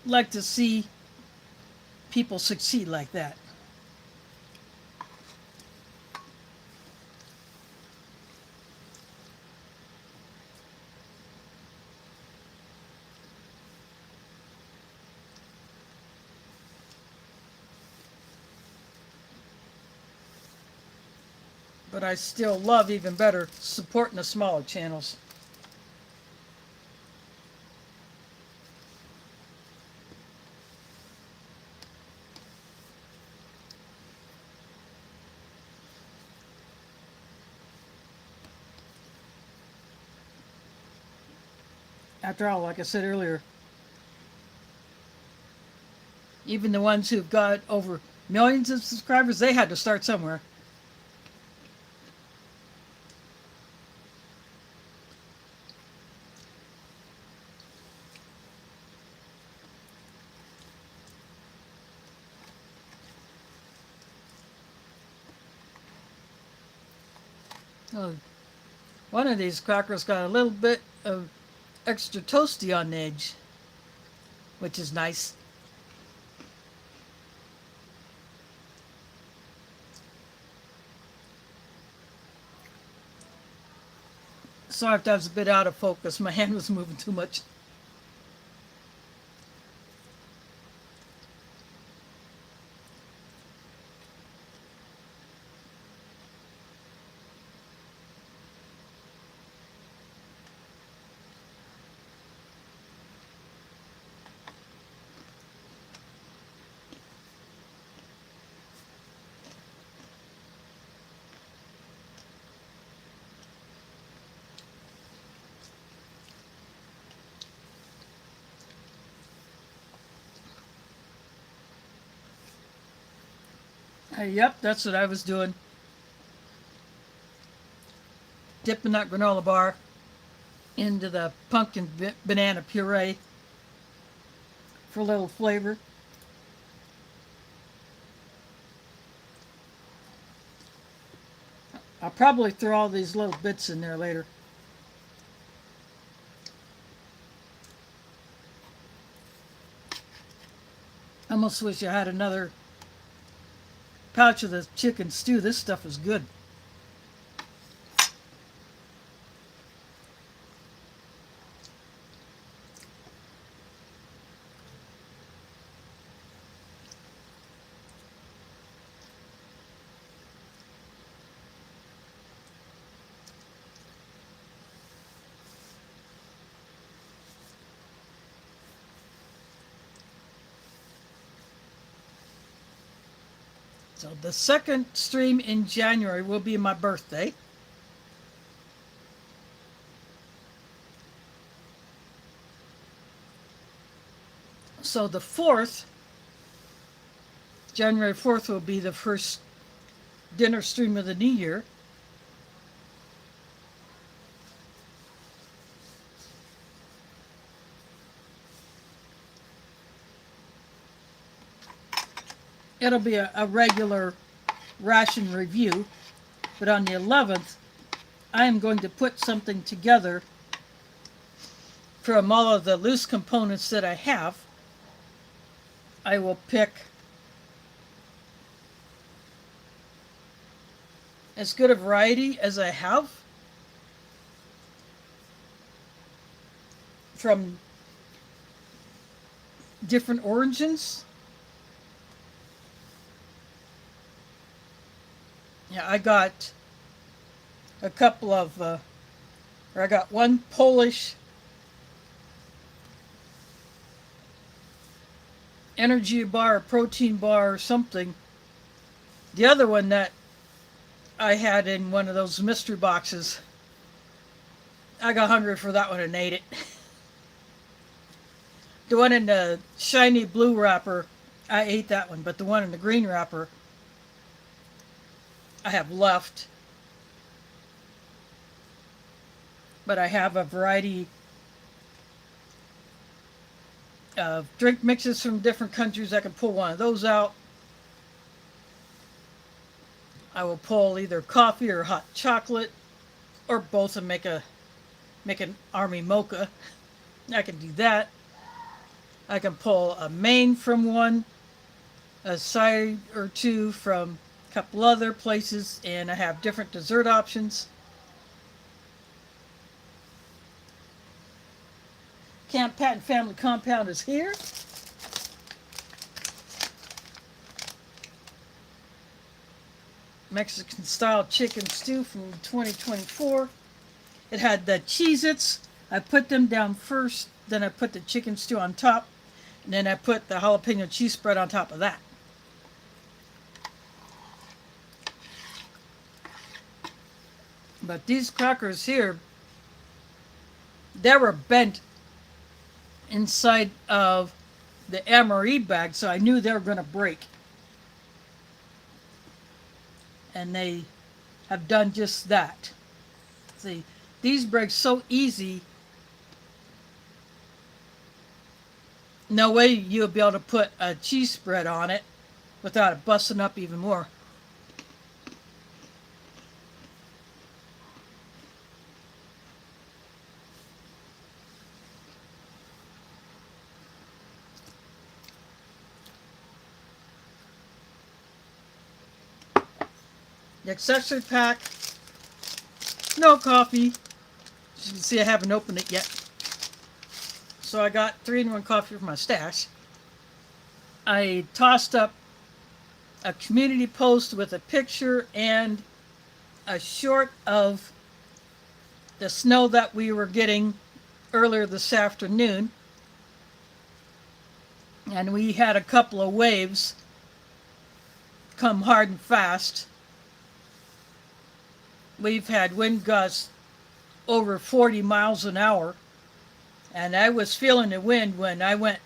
like to see people succeed like that. But I still love, even better, supporting the smaller channels. After all, like I said earlier, even the ones who've got over millions of subscribers, they had to start somewhere. Oh, one of these crackers got a little bit of extra toasty on the edge, which is nice. Sorry if that was a bit out of focus. My hand was moving too much. Yep, that's what I was doing. Dipping that granola bar into the pumpkin banana puree for a little flavor. I'll probably throw all these little bits in there later. I almost wish I had another pouch of the chicken stew. This stuff is good. So the second stream in January will be my birthday. So the 4th, January 4th, will be the first dinner stream of the new year. It'll be a regular ration review, but on the 11th, I am going to put something together from all of the loose components that I have. I will pick as good a variety as I have, from different origins. Yeah, I got a couple of, or I got one Polish energy bar, or protein bar, or something. The other one that I had in one of those mystery boxes, I got hungry for that one and ate it. The one in the shiny blue wrapper, I ate that one, but the one in the green wrapper, I have left. But I have a variety of drink mixes from different countries. I can pull one of those out. I will pull either coffee or hot chocolate, or both, and make an army mocha. I can do that. I can pull a main from one, a side or two from a couple other places, and I have different dessert options. Camp Patton Family Compound is here. Mexican style chicken stew from 2024. It had the Cheez-Its. I put them down first, then I put the chicken stew on top, and then I put the jalapeno cheese spread on top of that. But these crackers here, they were bent inside of the MRE bag, so I knew they were going to break. And they have done just that. See, these break so easy. No way you'll be able to put a cheese spread on it without it busting up even more. The accessory pack, no coffee. As you can see, I haven't opened it yet. So I got 3-in-1 coffee from my stash. I tossed up a community post with a picture and a short of the snow that we were getting earlier this afternoon. And we had a couple of waves come hard and fast. We've had wind gusts over 40 miles an hour, and I was feeling the wind when I went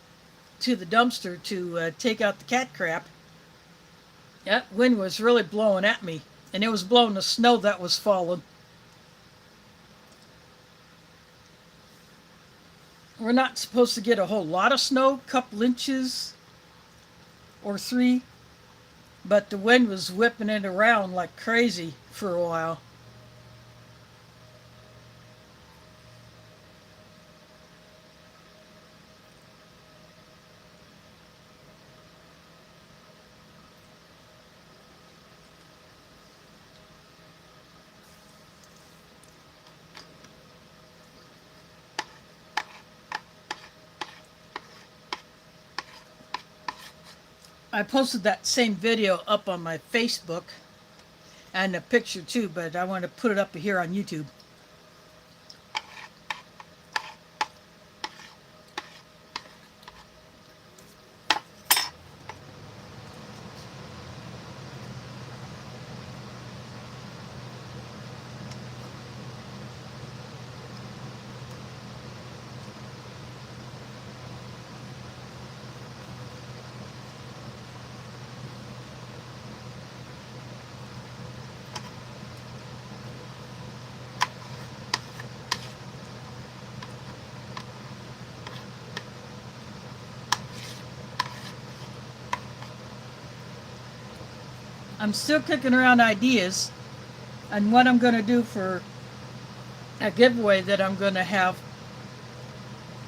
to the dumpster to take out the cat crap. That wind was really blowing at me, and it was blowing the snow that was falling. We're not supposed to get a whole lot of snow, a couple inches or 3, but the wind was whipping it around like crazy for a while. I posted that same video up on my Facebook and a picture too, but I want to put it up here on YouTube. I'm still kicking around ideas on what I'm going to do for a giveaway that I'm going to have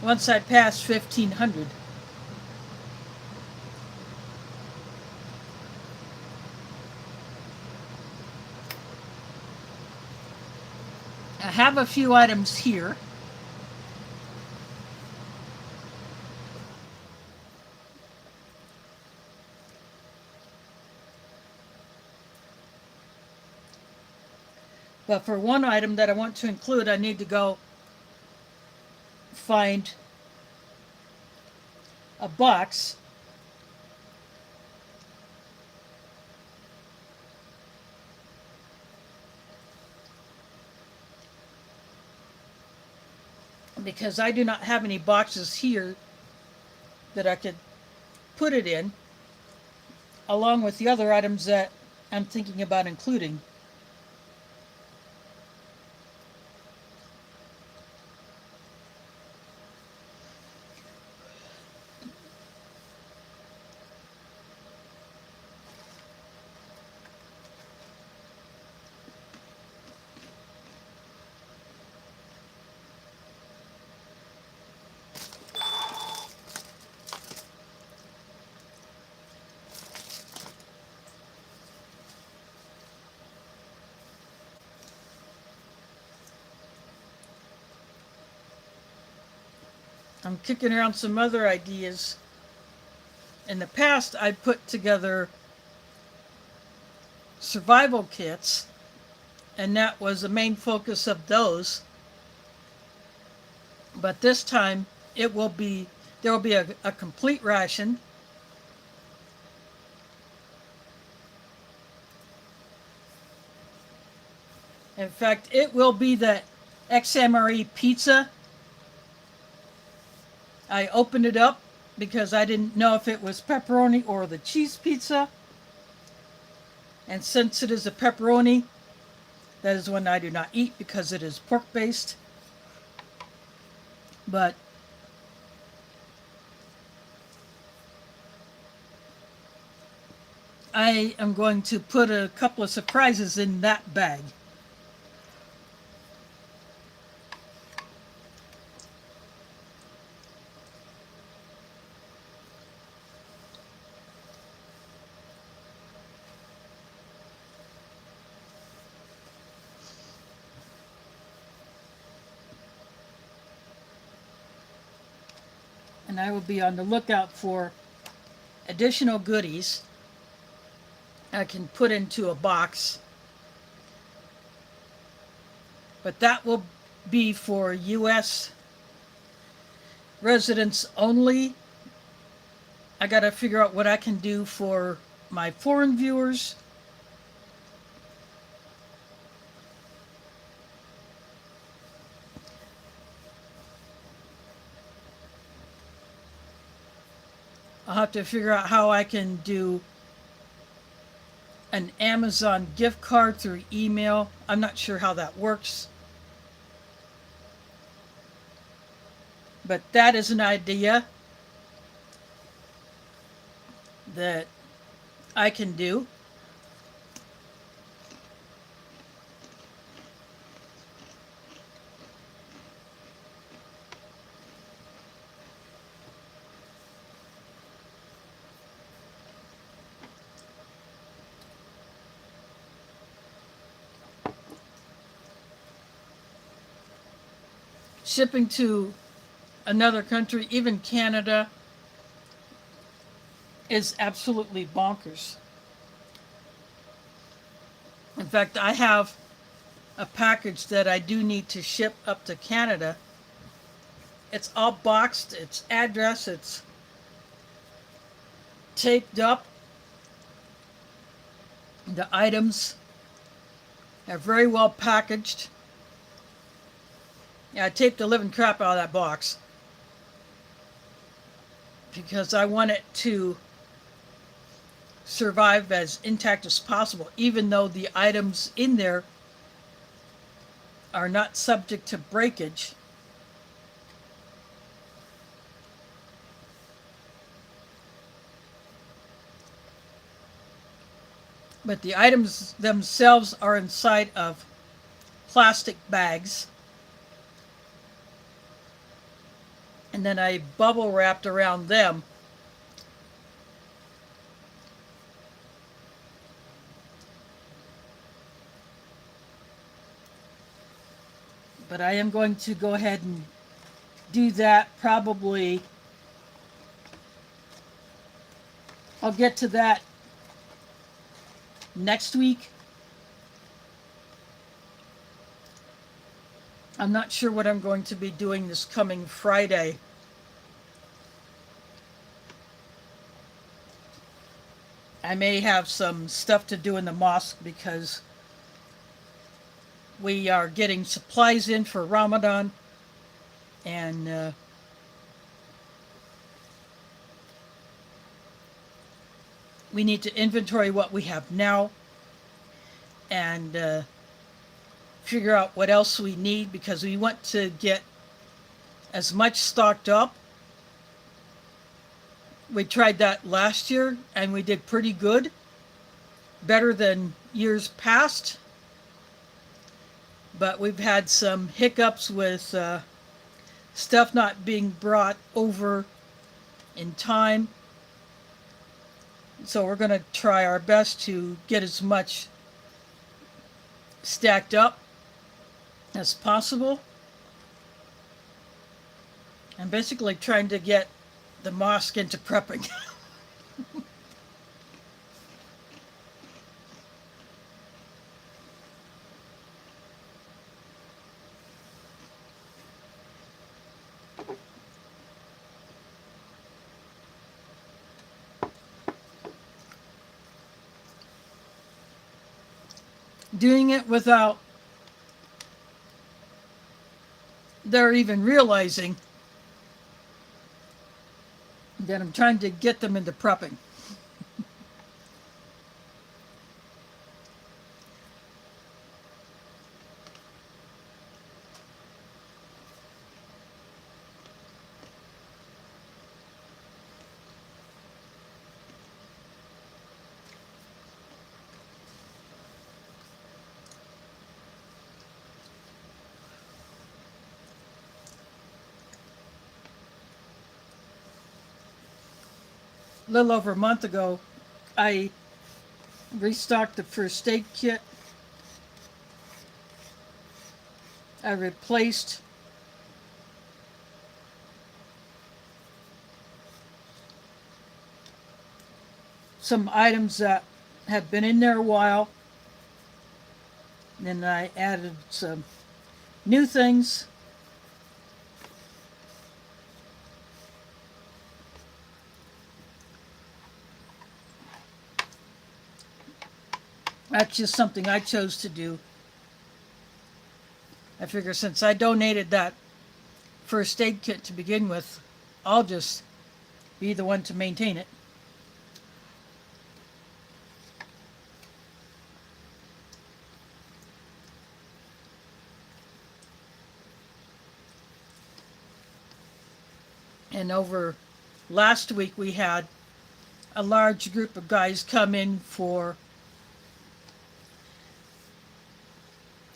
once I pass 1,500. I have a few items here. But for one item that I want to include, I need to go find a box. Because I do not have any boxes here that I could put it in, along with the other items that I'm thinking about including. I'm kicking around some other ideas. In the past, I put together survival kits, and that was the main focus of those. But this time, there will be a complete ration. In fact, it will be the MRE pizza. I opened it up because I didn't know if it was pepperoni or the cheese pizza. And since it is a pepperoni, that is one I do not eat because it is pork based. But I am going to put a couple of surprises in that bag. And I will be on the lookout for additional goodies I can put into a box. But that will be for U.S. residents only. I got to figure out what I can do for my foreign viewers. I'll have to figure out how I can do an Amazon gift card through email. I'm not sure how that works. But that is an idea that I can do. Shipping to another country, even Canada, is absolutely bonkers. In fact, I have a package that I do need to ship up to Canada. It's all boxed, it's addressed, it's taped up. The items are very well packaged. Yeah, I taped the living crap out of that box because I want it to survive as intact as possible, even though the items in there are not subject to breakage. But the items themselves are inside of plastic bags. And then I bubble wrapped around them. But I am going to go ahead and do that probably. I'll get to that next week. I'm not sure what I'm going to be doing this coming Friday. I may have some stuff to do in the mosque because we are getting supplies in for Ramadan, and we need to inventory what we have now and figure out what else we need, because we want to get as much stocked up. We tried that last year and we did pretty good, better than years past, but we've had some hiccups with stuff not being brought over in time. So we're going to try our best to get as much stacked up as possible. I'm basically trying to get the mosque into prepping. Doing it without they're even realizing that I'm trying to get them into prepping. A little over a month ago, I restocked the first aid kit. I replaced some items that have been in there a while. Then I added some new things. That's just something I chose to do. I figure since I donated that first aid kit to begin with, I'll just be the one to maintain it. And over last week, we had a large group of guys come in for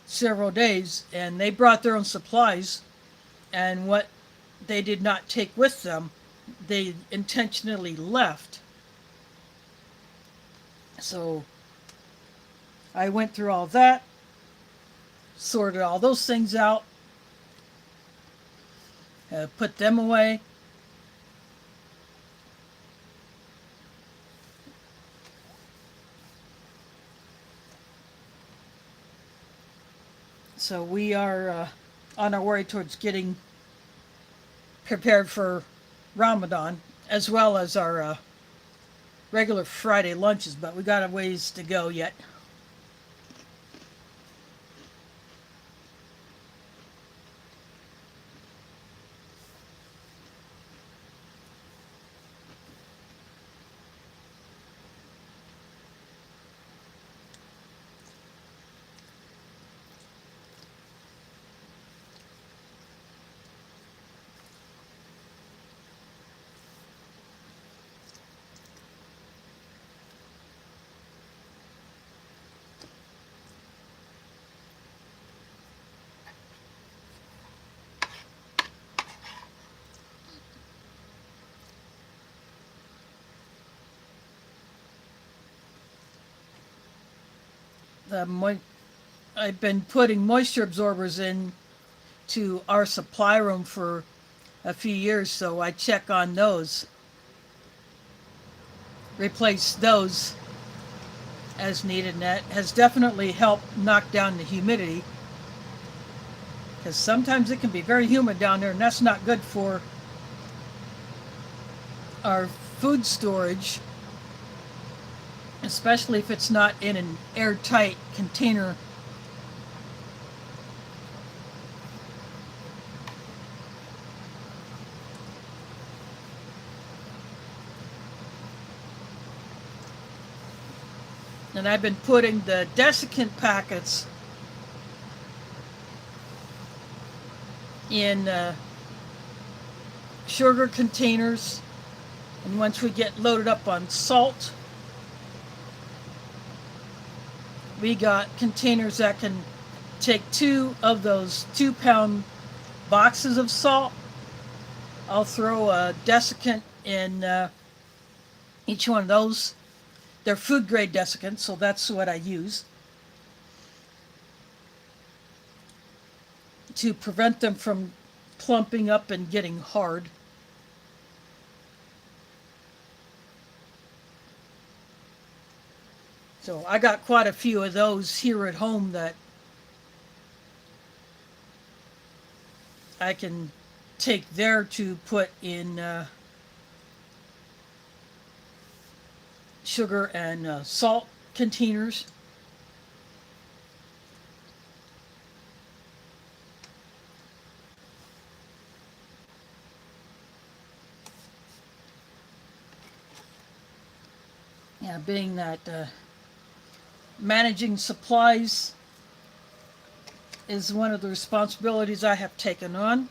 several days, and they brought their own supplies, and what they did not take with them, they intentionally left. So I went through all that, sorted all those things out, put them away. So we are on our way towards getting prepared for Ramadan, as well as our regular Friday lunches, but we got a ways to go yet. I've been putting moisture absorbers in to our supply room for a few years, so I check on those, replace those as needed, and that has definitely helped knock down the humidity. because sometimes it can be very humid down there, and that's not good for our food storage, especially if it's not in an airtight container. And I've been putting the desiccant packets in sugar containers, and once we get loaded up on salt, we got containers that can take 2 of those 2-pound boxes of salt. I'll throw a desiccant in each one of those. They're food grade desiccants, so that's what I use to prevent them from clumping up and getting hard. So I got quite a few of those here at home that I can take there to put in sugar and salt containers. Yeah, being that managing supplies is one of the responsibilities I have taken on.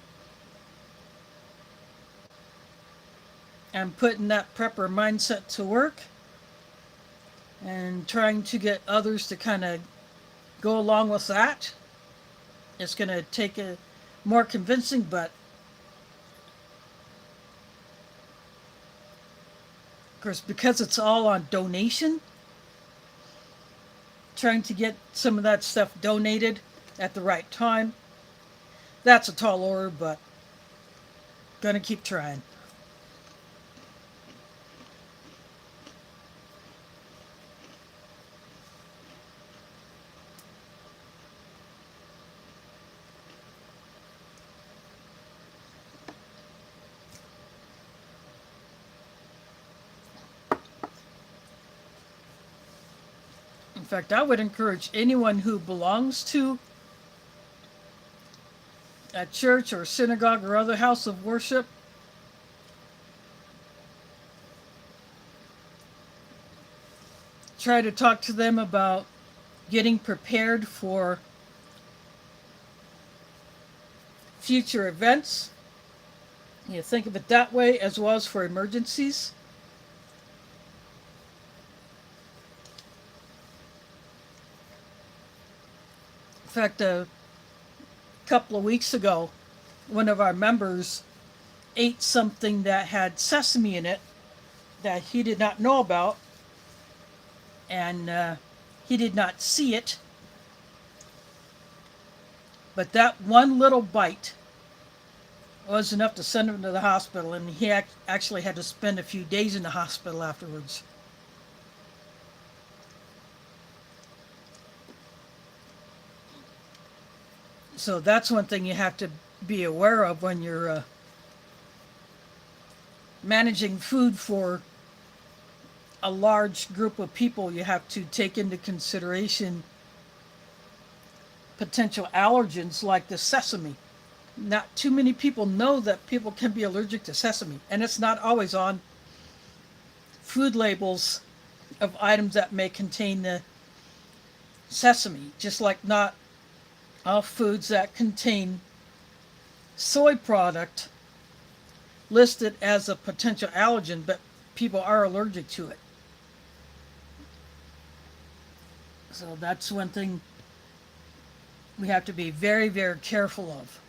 I'm putting that prepper mindset to work and trying to get others to kind of go along with that. It's going to take a more convincing, but of course, because it's all on donation, trying to get some of that stuff donated at the right time, that's a tall order, but gonna keep trying. In fact, I would encourage anyone who belongs to a church or synagogue or other house of worship, try to talk to them about getting prepared for future events. You think of it that way, as well as for emergencies. In fact, a couple of weeks ago, one of our members ate something that had sesame in it that he did not know about, and he did not see it. But that one little bite was enough to send him to the hospital, and he actually had to spend a few days in the hospital afterwards. So that's one thing you have to be aware of when you're managing food for a large group of people. You have to take into consideration potential allergens like the sesame. Not too many people know that people can be allergic to sesame, and it's not always on food labels of items that may contain the sesame, just like not all foods that contain soy product listed as a potential allergen, but people are allergic to it. So that's one thing we have to be very, very careful of.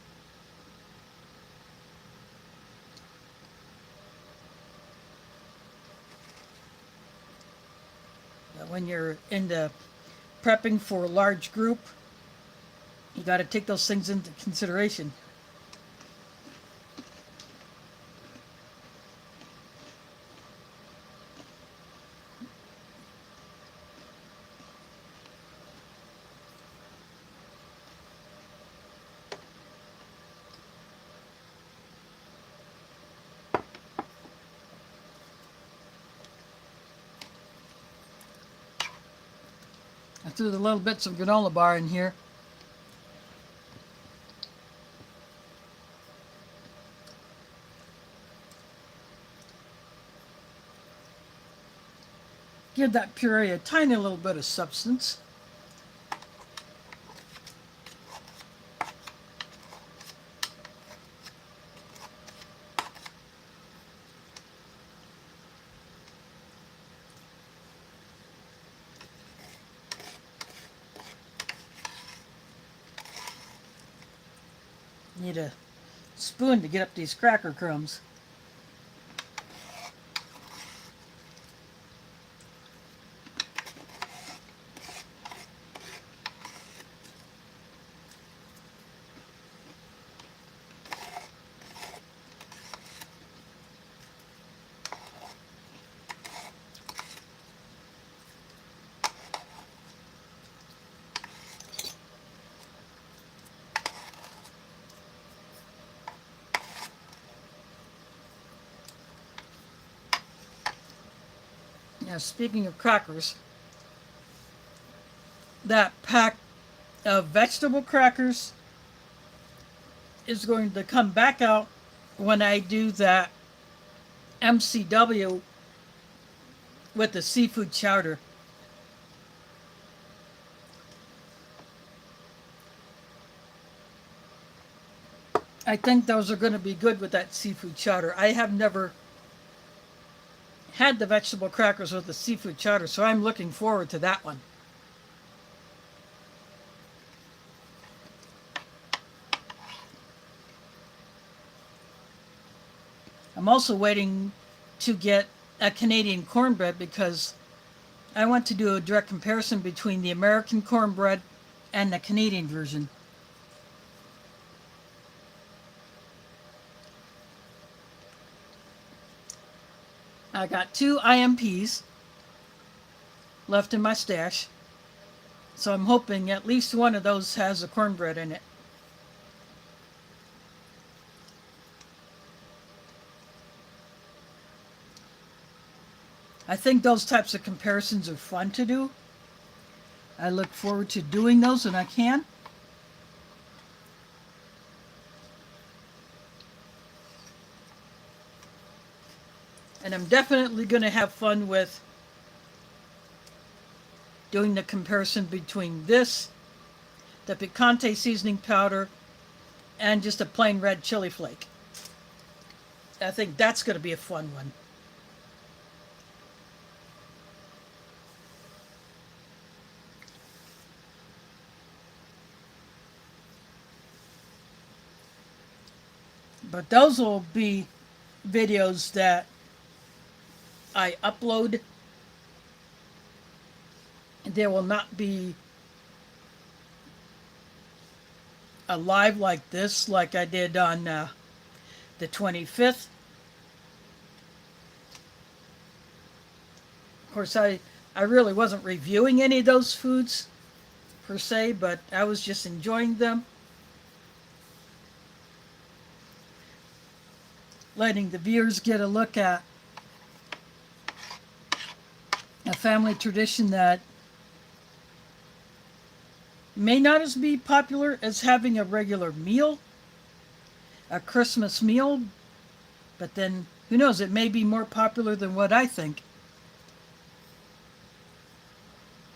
When you're into prepping for a large group, you got to take those things into consideration. I threw the little bits of granola bar in here. Give that puree a tiny little bit of substance. Need a spoon to get up these cracker crumbs. Now, speaking of crackers, that pack of vegetable crackers is going to come back out when I do that MCW with the seafood chowder. I think those are going to be good with that seafood chowder. I have never had the vegetable crackers with the seafood chowder, so I'm looking forward to that one. I'm also waiting to get a Canadian cornbread because I want to do a direct comparison between the American cornbread and the Canadian version. I got 2 IMPs left in my stash, so I'm hoping at least one of those has a cornbread in it. I think those types of comparisons are fun to do. I look forward to doing those when I can. And I'm definitely going to have fun with doing the comparison between this, the picante seasoning powder, and just a plain red chili flake. I think that's going to be a fun one. But those will be videos that I upload. There will not be a live like this, like I did on the 25th. Of course, I really wasn't reviewing any of those foods per se, but I was just enjoying them. Letting the viewers get a look at a family tradition that may not as be popular as having a regular meal, a Christmas meal, but then who knows, it may be more popular than what I think.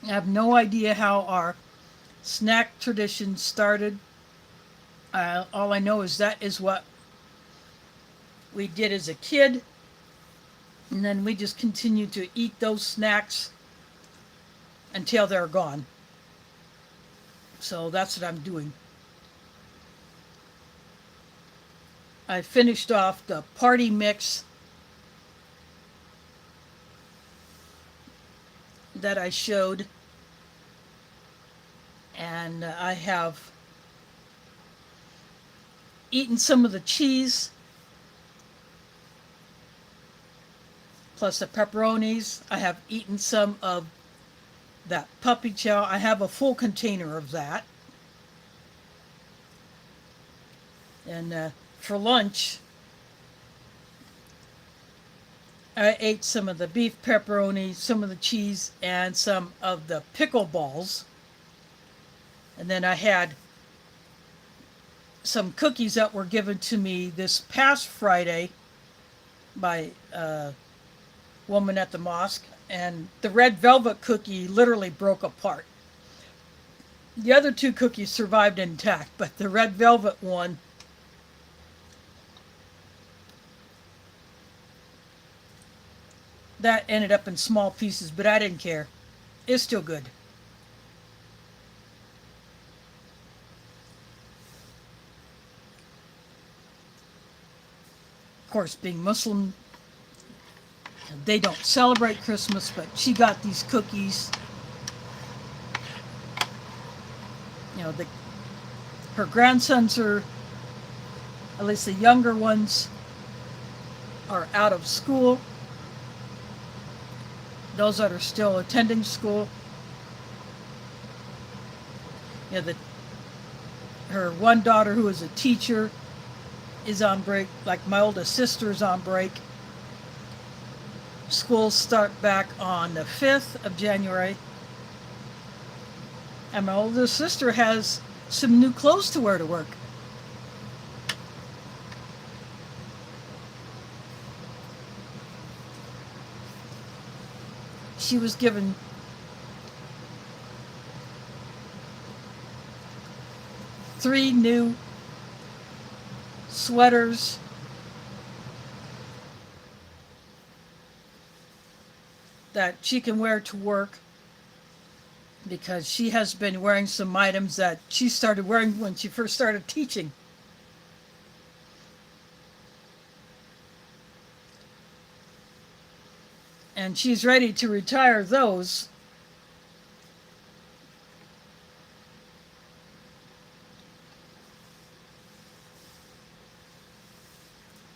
I have no idea how our snack tradition started. All I know is that is what we did as a kid, and then we just continue to eat those snacks until they're gone. So that's what I'm doing. I finished off the party mix that I showed, and I have eaten some of the cheese plus the pepperonis. I have eaten some of that puppy chow. I have a full container of that. And for lunch, I ate some of the beef pepperoni, some of the cheese, and some of the pickle balls. And then I had some cookies that were given to me this past Friday by a woman at the mosque. And the red velvet cookie literally broke apart. The other two cookies survived intact, but the red velvet one, that ended up in small pieces, but I didn't care. It's still good. Of course, being Muslim, they don't celebrate Christmas, but she got these cookies. You know, her grandsons are, at least the younger ones, are out of school. Those that are still attending school, you know, her one daughter who is a teacher is on break, like my oldest sister's on break. Schools start back on the 5th of January. And my oldest sister has some new clothes to wear to work. She was given three new sweaters, that she can wear to work, because she has been wearing some items that she started wearing when she first started teaching. And she's ready to retire those.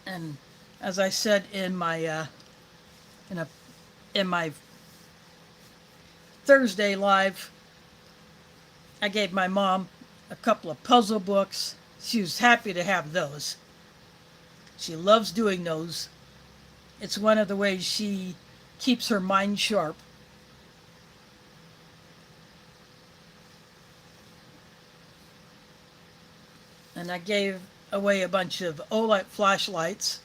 And as I said in my in my Thursday live, I gave my mom a couple of puzzle books. She was happy to have those. She loves doing those. It's one of the ways she keeps her mind sharp. And I gave away a bunch of OLED flashlights.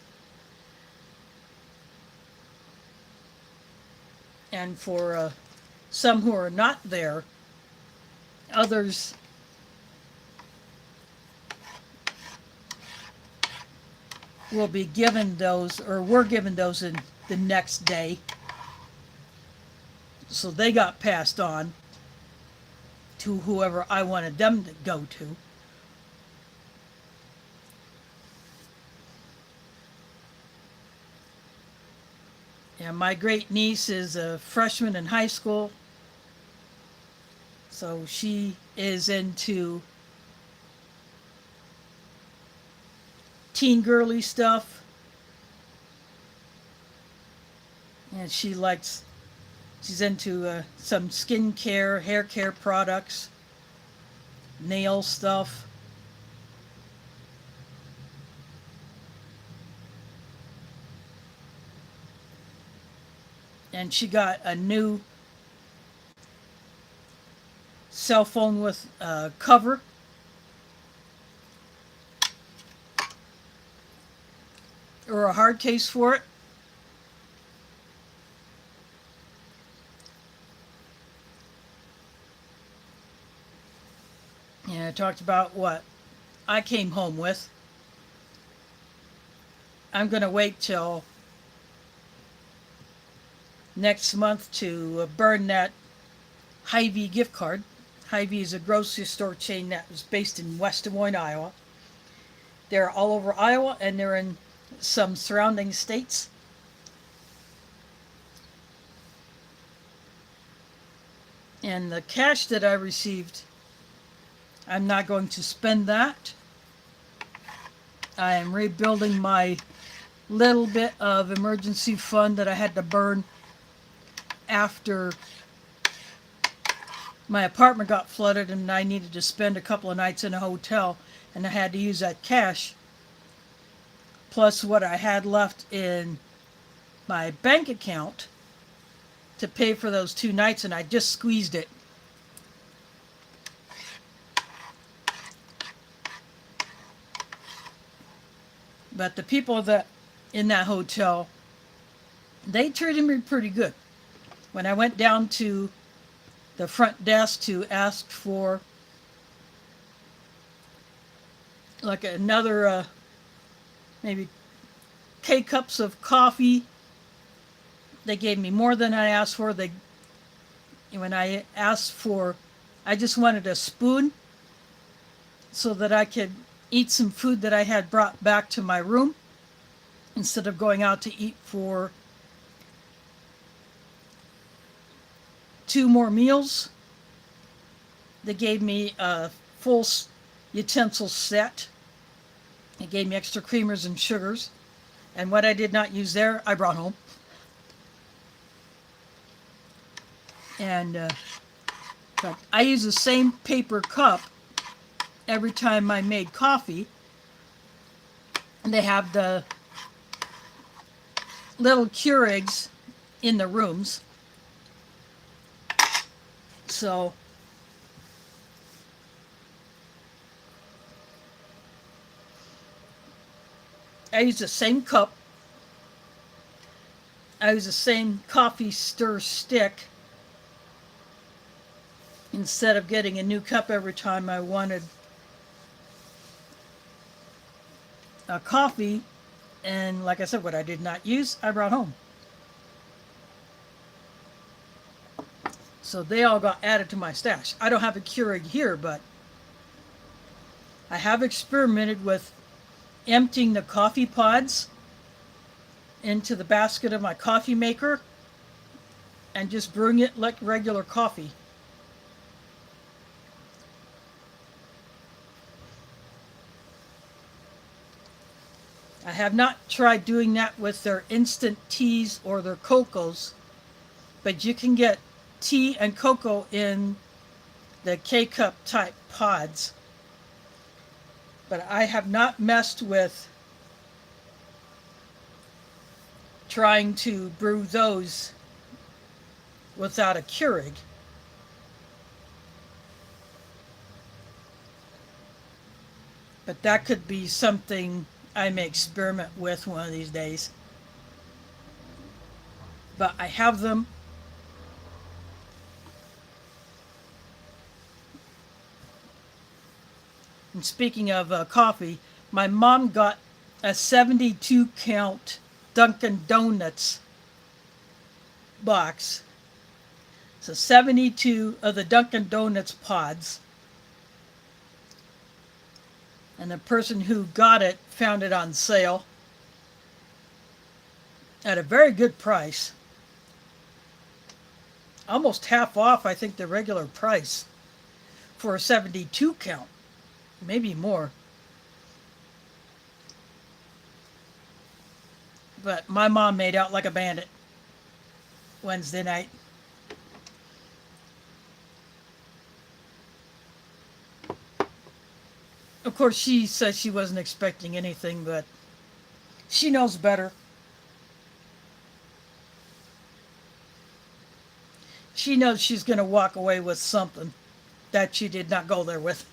And for some who are not there, others will be given those, or were given those in the next day. So they got passed on to whoever I wanted them to go to. And my great niece is a freshman in high school, so she is into teen girly stuff, and she's into some skincare, hair care products, nail stuff. And she got a new cell phone with a cover. Or a hard case for it. And I talked about what I came home with. I'm going to wait till next month to burn that Hy-Vee gift card. Hy-Vee is a grocery store chain that was based in West Des Moines, Iowa. They're all over Iowa, and they're in some surrounding states. And the cash that I received, I'm not going to spend that. I am rebuilding my little bit of emergency fund that I had to burn after my apartment got flooded and I needed to spend a couple of nights in a hotel, and I had to use that cash plus what I had left in my bank account to pay for those 2 nights, and I just squeezed it. But the people that in that hotel, they treated me pretty good. When I went down to the front desk to ask for like another maybe K-cups of coffee, they gave me more than I asked for. When I asked for, I just wanted a spoon so that I could eat some food that I had brought back to my room instead of going out to eat for 2 more meals. They gave me a full utensil set. They gave me extra creamers and sugars. And what I did not use there, I brought home. And but I use the same paper cup every time I made coffee. And they have the little Keurigs in the rooms. So I use the same cup. I use the same coffee stir stick instead of getting a new cup every time I wanted a coffee. And like I said, what I did not use, I brought home. So they all got added to my stash. I don't have a Keurig here, but I have experimented with emptying the coffee pods into the basket of my coffee maker and just brewing it like regular coffee. I have not tried doing that with their instant teas or their cocos, but you can get tea and cocoa in the K-cup type pods. But I have not messed with trying to brew those without a Keurig. But that could be something I may experiment with one of these days. But I have them. And speaking of coffee, my mom got a 72 count Dunkin' Donuts box. So 72 of the Dunkin' Donuts pods. And the person who got it found it on sale at a very good price. Almost half off, I think, the regular price for a 72 count. Maybe more. But my mom made out like a bandit Wednesday night. Of course, she says she wasn't expecting anything, but she knows better. She knows she's going to walk away with something that she did not go there with.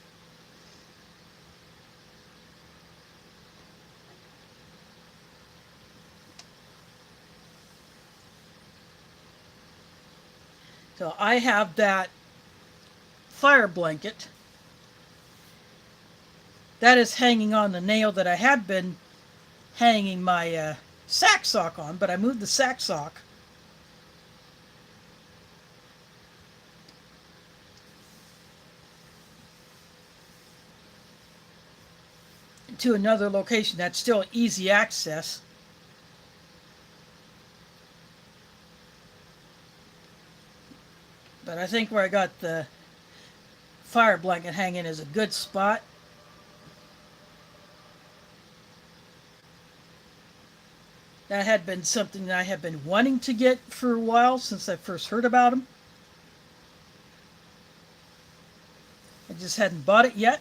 So I have that fire blanket that is hanging on the nail that I had been hanging my sack sock on, but I moved the sack sock to another location that's still easy access. But I think where I got the fire blanket hanging is a good spot. That had been something that I had been wanting to get for a while since I first heard about them. I just hadn't bought it yet.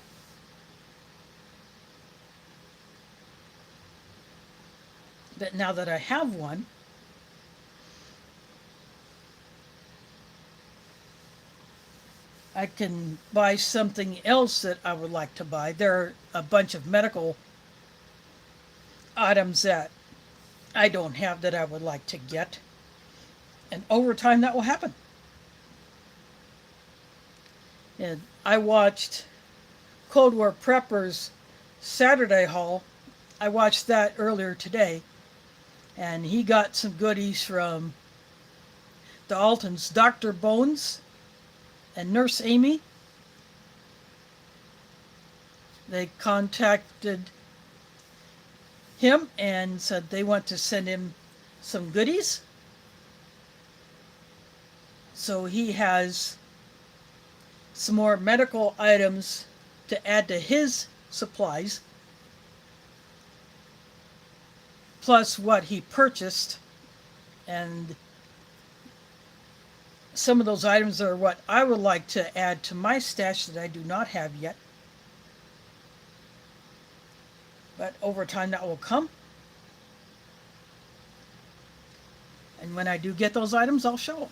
But now that I have one, I can buy something else that I would like to buy. There are a bunch of medical items that I don't have that I would like to get. And over time, that will happen. And I watched Cold War Preppers Saturday haul. I watched that earlier today. And he got some goodies from the Altons, Dr. Bones and Nurse Amy. They contacted him and said they want to send him some goodies. So he has some more medical items to add to his supplies, plus what he purchased. And some of those items are what I would like to add to my stash that I do not have yet. But over time that will come. And when I do get those items, I'll show them.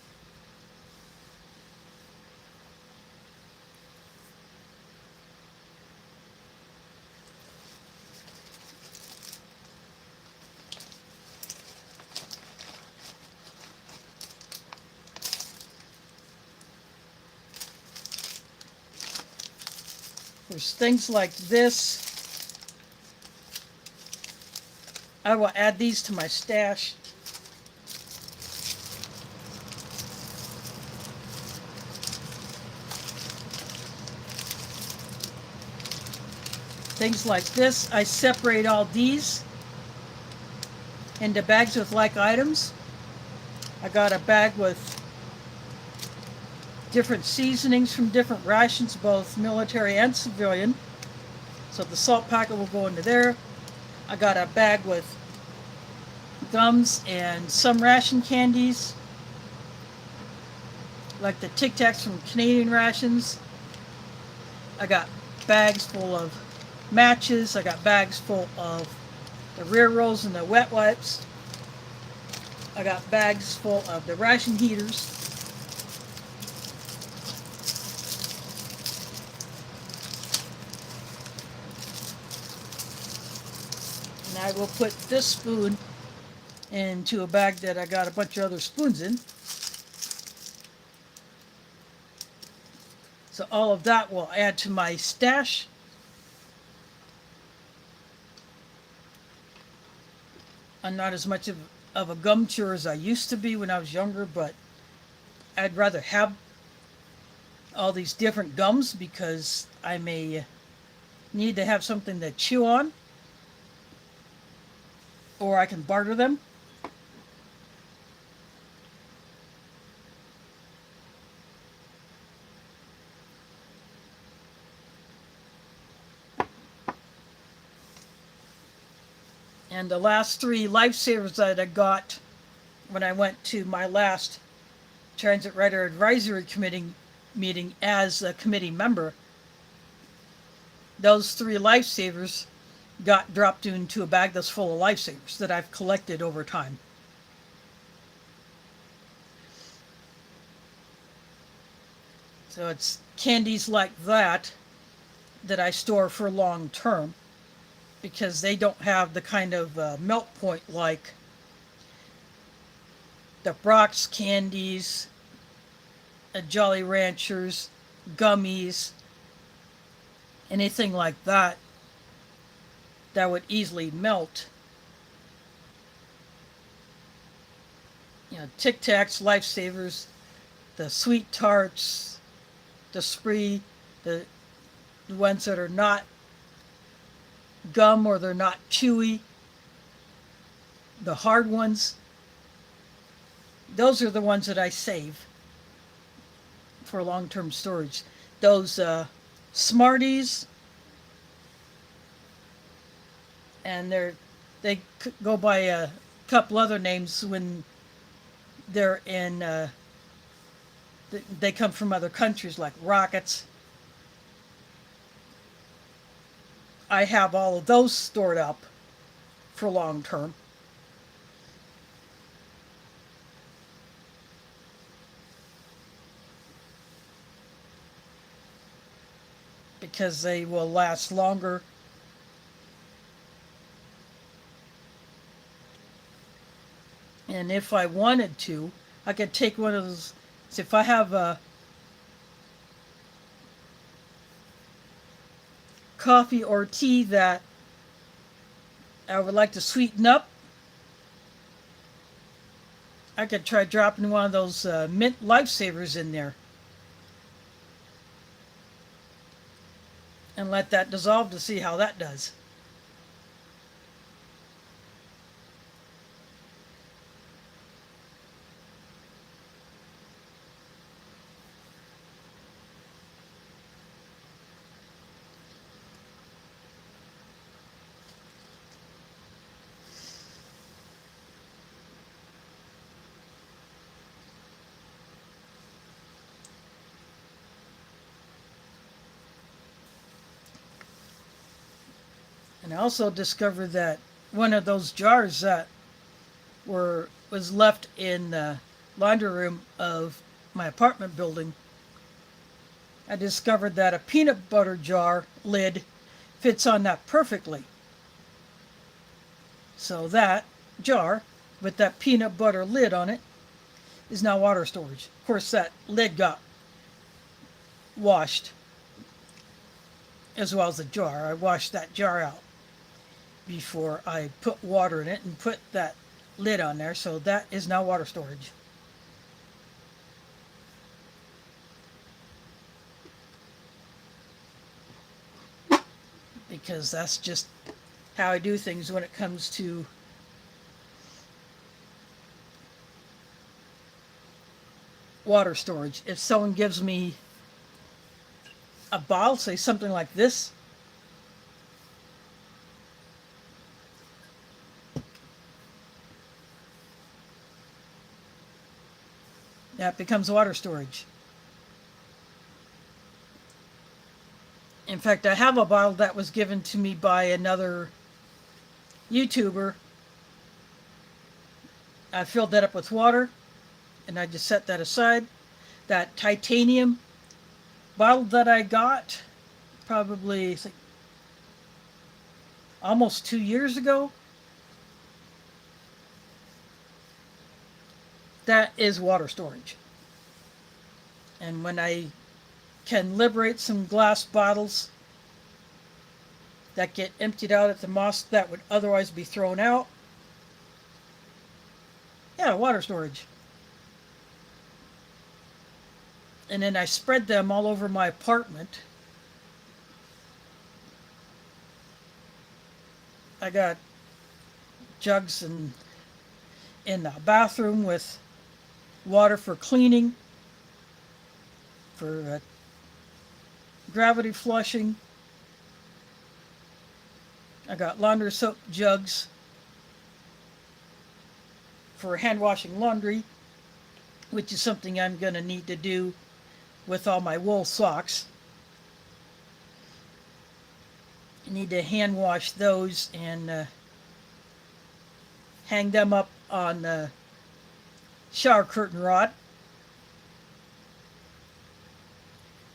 There's things like this. I will add these to my stash. Things like this, I separate all these into bags with like items. I got a bag with different seasonings from different rations, both military and civilian. So the salt packet will go into there. I got a bag with gums and some ration candies, like the Tic Tacs from Canadian rations. I got bags full of matches. I got bags full of the rear rolls and the wet wipes. I got bags full of the ration heaters. And I will put this spoon into a bag that I got a bunch of other spoons in. So all of that will add to my stash. I'm not as much of a gum chewer as I used to be when I was younger, but I'd rather have all these different gums because I may need to have something to chew on, or I can barter them. And the last 3 lifesavers that I got when I went to my last Transit Rider Advisory Committee meeting as a committee member, those 3 lifesavers got dropped into a bag that's full of lifesavers that I've collected over time. So it's candies like that that I store for long term, because they don't have the kind of melt point like the Brock's candies, Jolly Ranchers, gummies, anything like that that would easily melt. You know, Tic Tacs, Lifesavers, the Sweet Tarts, the Spree, the ones that are not gum or they're not chewy, the hard ones, those are the ones that I save for long-term storage. Those Smarties, and they go by a couple other names when they're in they come from other countries, like Rockets. I have all of those stored up for long term. because they will last longer. And if I wanted to, I could take one of those. So if I have a coffee or tea that I would like to sweeten up, I could try dropping one of those mint lifesavers in there and let that dissolve to see how that does. And I also discovered that one of those jars that was left in the laundry room of my apartment building, I discovered that a peanut butter jar lid fits on that perfectly. So that jar with that peanut butter lid on it is now water storage. Of course, that lid got washed as well as the jar. I washed that jar out before I put water in it and put that lid on there, so that is now water storage. Because that's just how I do things when it comes to water storage. If someone gives me a bottle, say something like this, that becomes water storage. In fact, I have a bottle that was given to me by another YouTuber. I filled that up with water and I just set that aside. That titanium bottle that I got probably almost 2 years ago, that is water storage. And when I can liberate some glass bottles that get emptied out at the mosque that would otherwise be thrown out, yeah, water storage. And then I spread them all over my apartment. I got jugs in the bathroom with water for cleaning, for gravity flushing. I got laundry soap jugs for hand washing laundry, which is something I'm going to need to do with all my wool socks. I need to hand wash those and hang them up on the shower curtain rod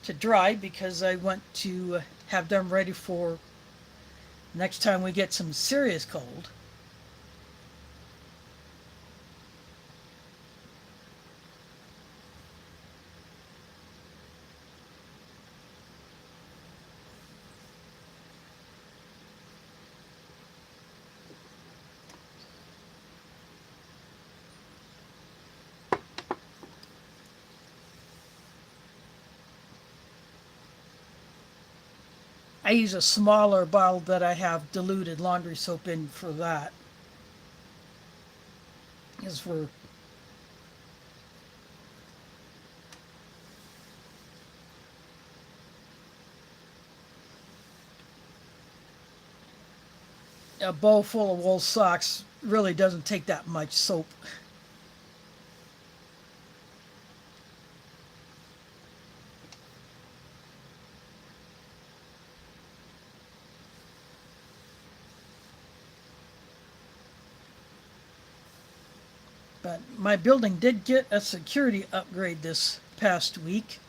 to dry, because I want to have them ready for next time we get some serious cold. I use a smaller bottle that I have diluted laundry soap in for that. Is for a bowl full of wool socks really doesn't take that much soap. But my building did get a security upgrade this past week.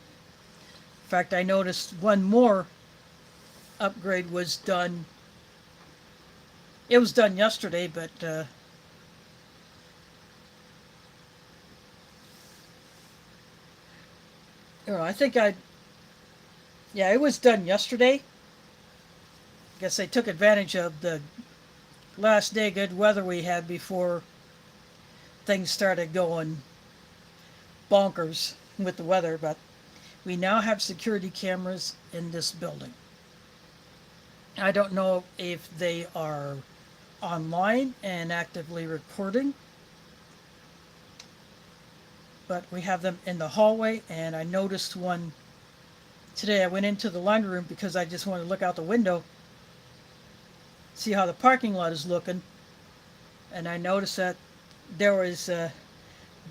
In fact, I noticed one more upgrade was done. It was done yesterday, but I think yeah, it was done yesterday. I guess they took advantage of the last day good weather we had before things started going bonkers with the weather. But we now have security cameras in this building. I don't know if they are online and actively recording, but we have them in the hallway, and I noticed one today. I went into the laundry room because I just wanted to look out the window, see how the parking lot is looking, and I noticed that there was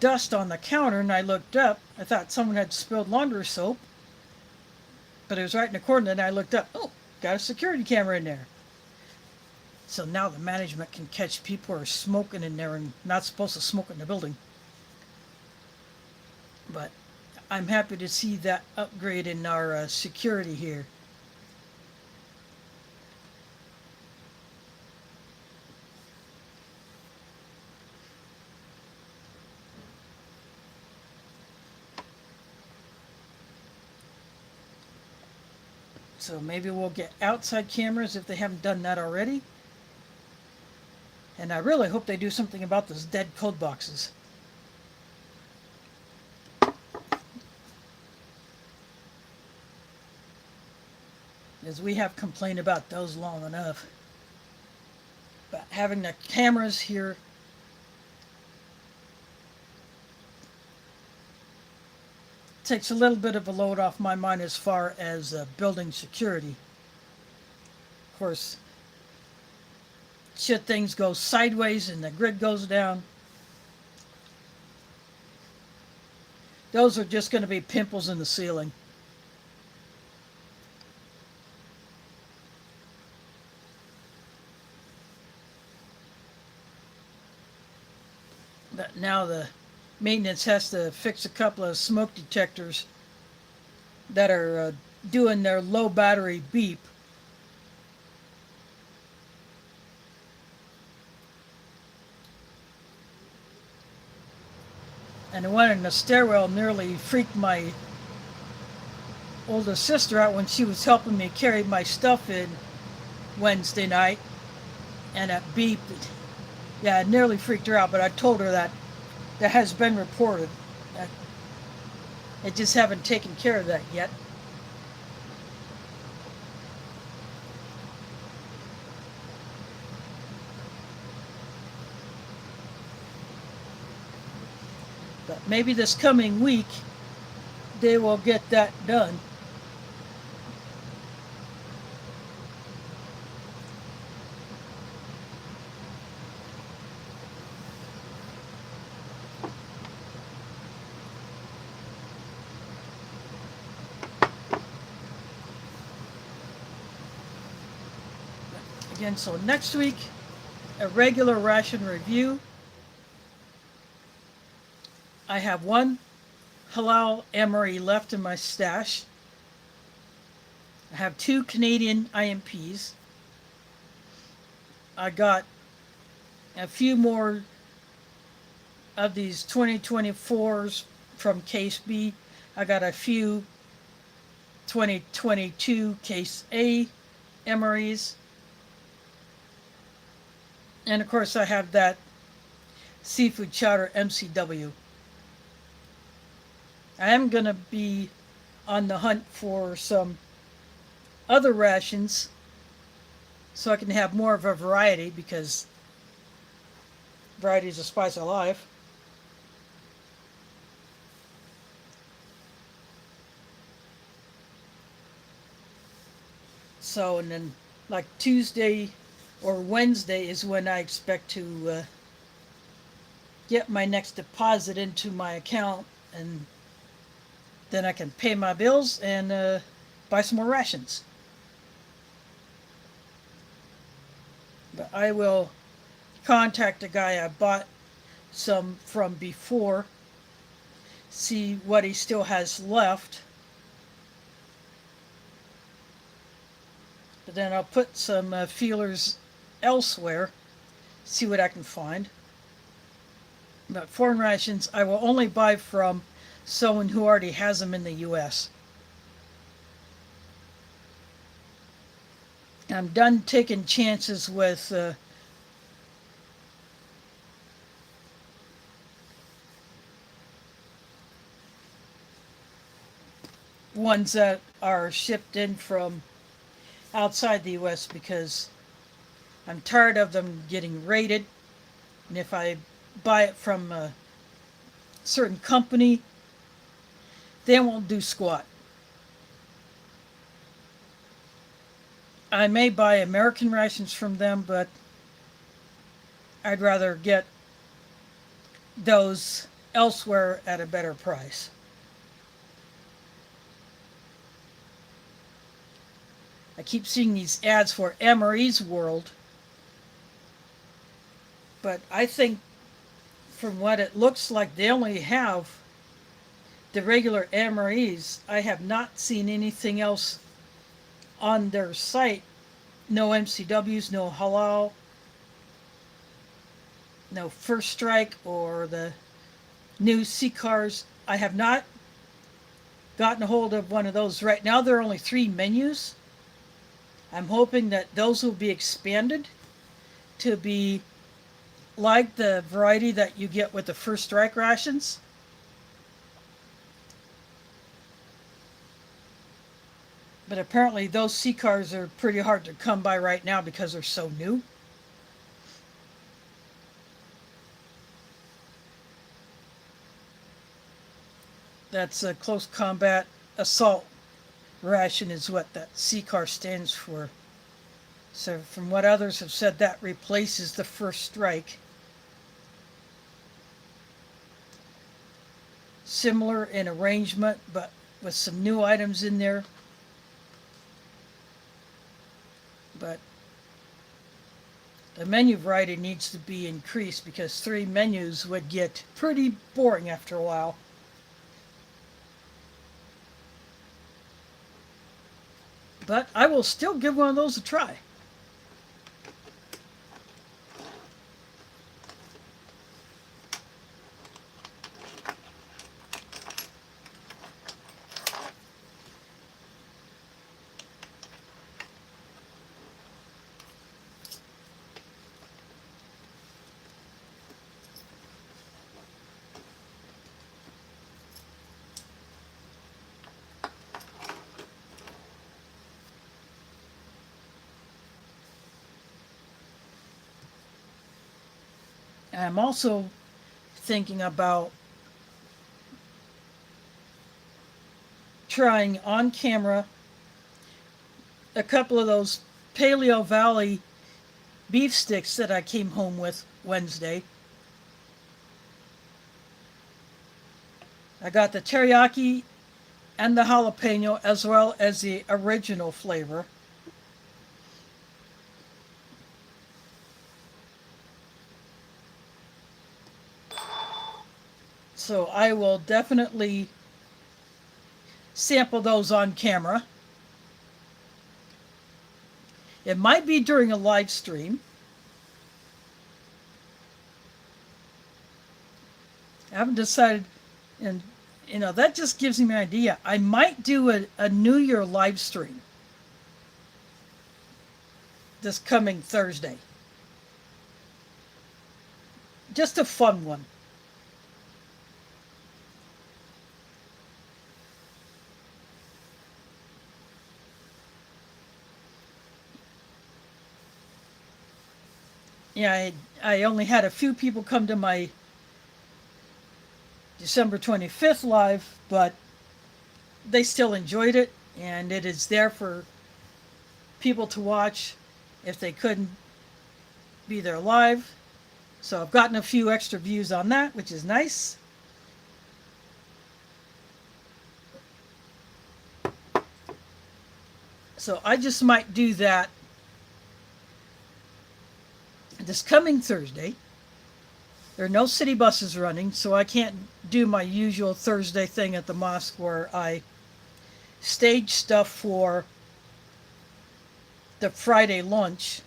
dust on the counter, and I looked up. I thought someone had spilled laundry soap, but it was right in the corner, and I looked up. Oh, got a security camera in there. So now the management can catch people who are smoking in there and not supposed to smoke in the building. But I'm happy to see that upgrade in our security here. So maybe we'll get outside cameras if they haven't done that already. And I really hope they do something about those dead code boxes. As we have complained about those long enough. But having the cameras here takes a little bit of a load off my mind as far as building security. Of course, should things go sideways and the grid goes down, those are just going to be pimples in the ceiling. But now the maintenance has to fix a couple of smoke detectors that are doing their low battery beep. And the one in the stairwell nearly freaked my older sister out when she was helping me carry my stuff in Wednesday night, and it beeped. Yeah, it nearly freaked her out, but I told her that has been reported. I just haven't taken care of that yet. But maybe this coming week they will get that done. Again, so next week, a regular ration review. I have one halal MRE left in my stash. I have 2 Canadian IMPs. I got a few more of these 2024s from Case B. I got a few 2022 Case A MREs. And of course I have that seafood chowder MCW. I am going to be on the hunt for some other rations so I can have more of a variety, because variety is the spice of life. So, and then like Tuesday or Wednesday is when I expect to get my next deposit into my account, and then I can pay my bills and buy some more rations. But I will contact the guy I bought some from before, see what he still has left, But then I'll put some feelers elsewhere, see what I can find. But foreign rations, I will only buy from someone who already has them in the U.S. I'm done taking chances with ones that are shipped in from outside the U.S. because I'm tired of them getting rated. And if I buy it from a certain company, they won't do squat. I may buy American rations from them, but I'd rather get those elsewhere at a better price. I keep seeing these ads for MRE's World, but I think from what it looks like, they only have the regular MREs. I have not seen anything else on their site. No MCWs, no halal, no First Strike, or the new C cars. I have not gotten a hold of one of those. Right now, there are only 3 menus. I'm hoping that those will be expanded to be like the variety that you get with the First Strike rations. But apparently those C cars are pretty hard to come by right now because they're so new. That's a close combat assault ration is what that C car stands for. So from what others have said, that replaces the First Strike. Similar in arrangement, but with some new items in there. But the menu variety needs to be increased because 3 menus would get pretty boring after a while. But I will still give one of those a try. I'm also thinking about trying on camera a couple of those Paleo Valley beef sticks that I came home with Wednesday. I got the teriyaki and the jalapeno as well as the original flavor. So I will definitely sample those on camera. It might be during a live stream. I haven't decided, and that just gives me an idea. I might do a New Year live stream this coming Thursday. Just a fun one. Yeah, I only had a few people come to my December 25th live, but they still enjoyed it, and it is there for people to watch if they couldn't be there live. So I've gotten a few extra views on that, which is nice. So I just might do that this coming Thursday. There are no city buses running, so I can't do my usual Thursday thing at the mosque where I stage stuff for the Friday lunch.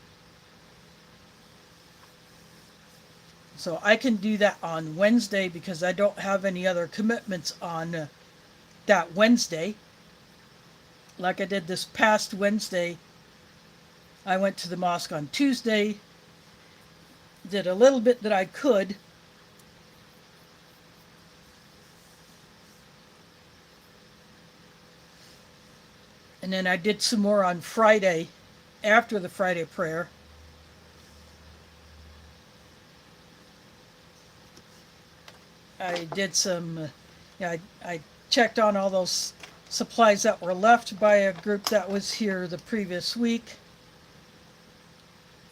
So I can do that on Wednesday because I don't have any other commitments on that Wednesday. Like I did this past Wednesday, I went to the mosque on Tuesday, did a little bit that I could. And then I did some more on Friday after the Friday prayer. I did some, I checked on all those supplies that were left by a group that was here the previous week.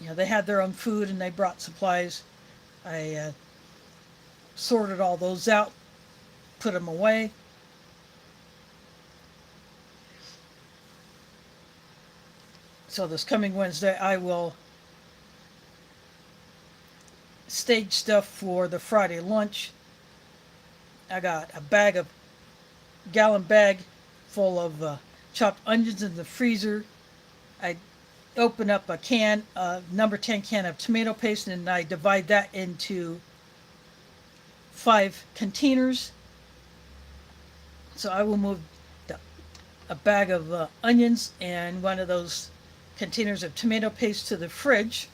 They had their own food and they brought supplies. I sorted all those out, put them away. So this coming Wednesday, I will stage stuff for the Friday lunch. I got a gallon bag full of chopped onions in the freezer. I open up a number 10 can of tomato paste, and I divide that into 5 containers. So I will move a bag of onions and one of those containers of tomato paste to the fridge.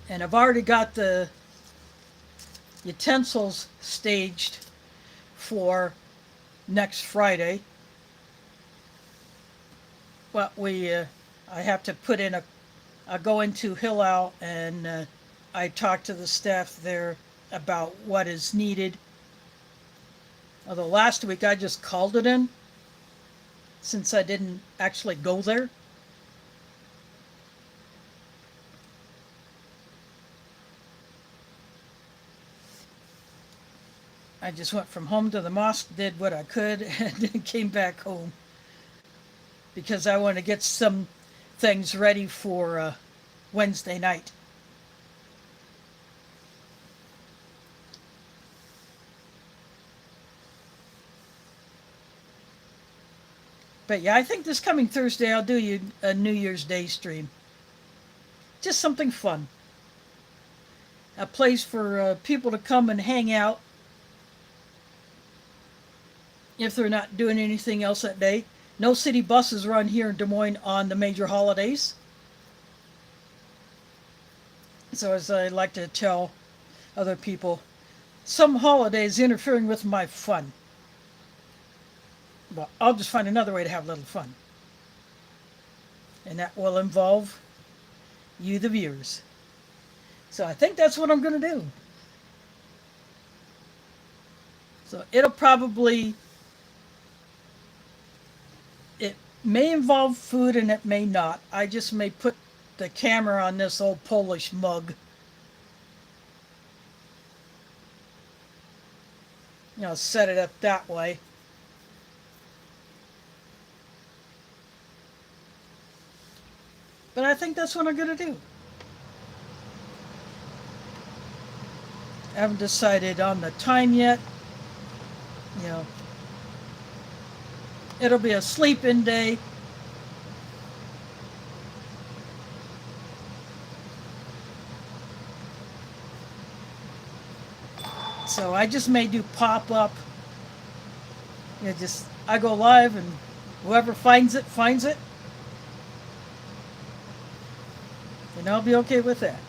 And I've already got the utensils staged for next Friday. But I have to put in I go into Hillel and I talk to the staff there about what is needed. Although last week I just called it in since I didn't actually go there. I just went from home to the mosque, did what I could, and then came back home because I want to get some things ready for Wednesday night. But yeah, I think this coming Thursday I'll do you a New Year's Day stream. Just something fun. A place for people to come and hang out if they're not doing anything else that day. No city buses run here in Des Moines on the major holidays. So as I like to tell other people, some holidays interfering with my fun. Well, I'll just find another way to have a little fun. And that will involve you, the viewers. So I think that's what I'm going to do. So it'll probably, it may involve food and it may not. I just may put the camera on this old Polish mug. Set it up that way. But I think that's what I'm going to do. I haven't decided on the time yet. It'll be a sleep-in day. So I just may do pop-up. I go live and whoever finds it, finds it. And I'll be okay with that.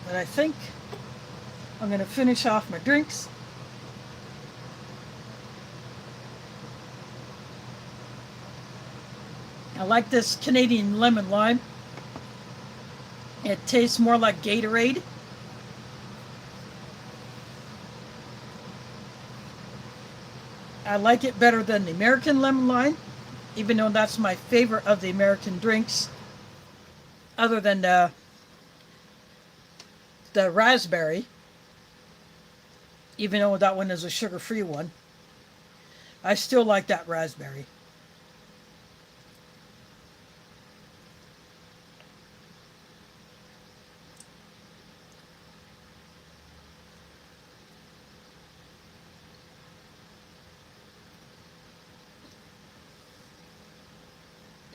But I think I'm going to finish off my drinks. I like this Canadian lemon lime. It tastes more like Gatorade. I like it better than the American lemon lime, even though that's my favorite of the American drinks, other than the raspberry, even though that one is a sugar-free one. I still like that raspberry.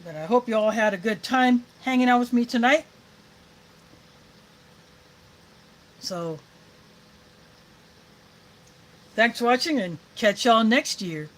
But I hope you all had a good time hanging out with me tonight. So, thanks for watching and catch y'all next year.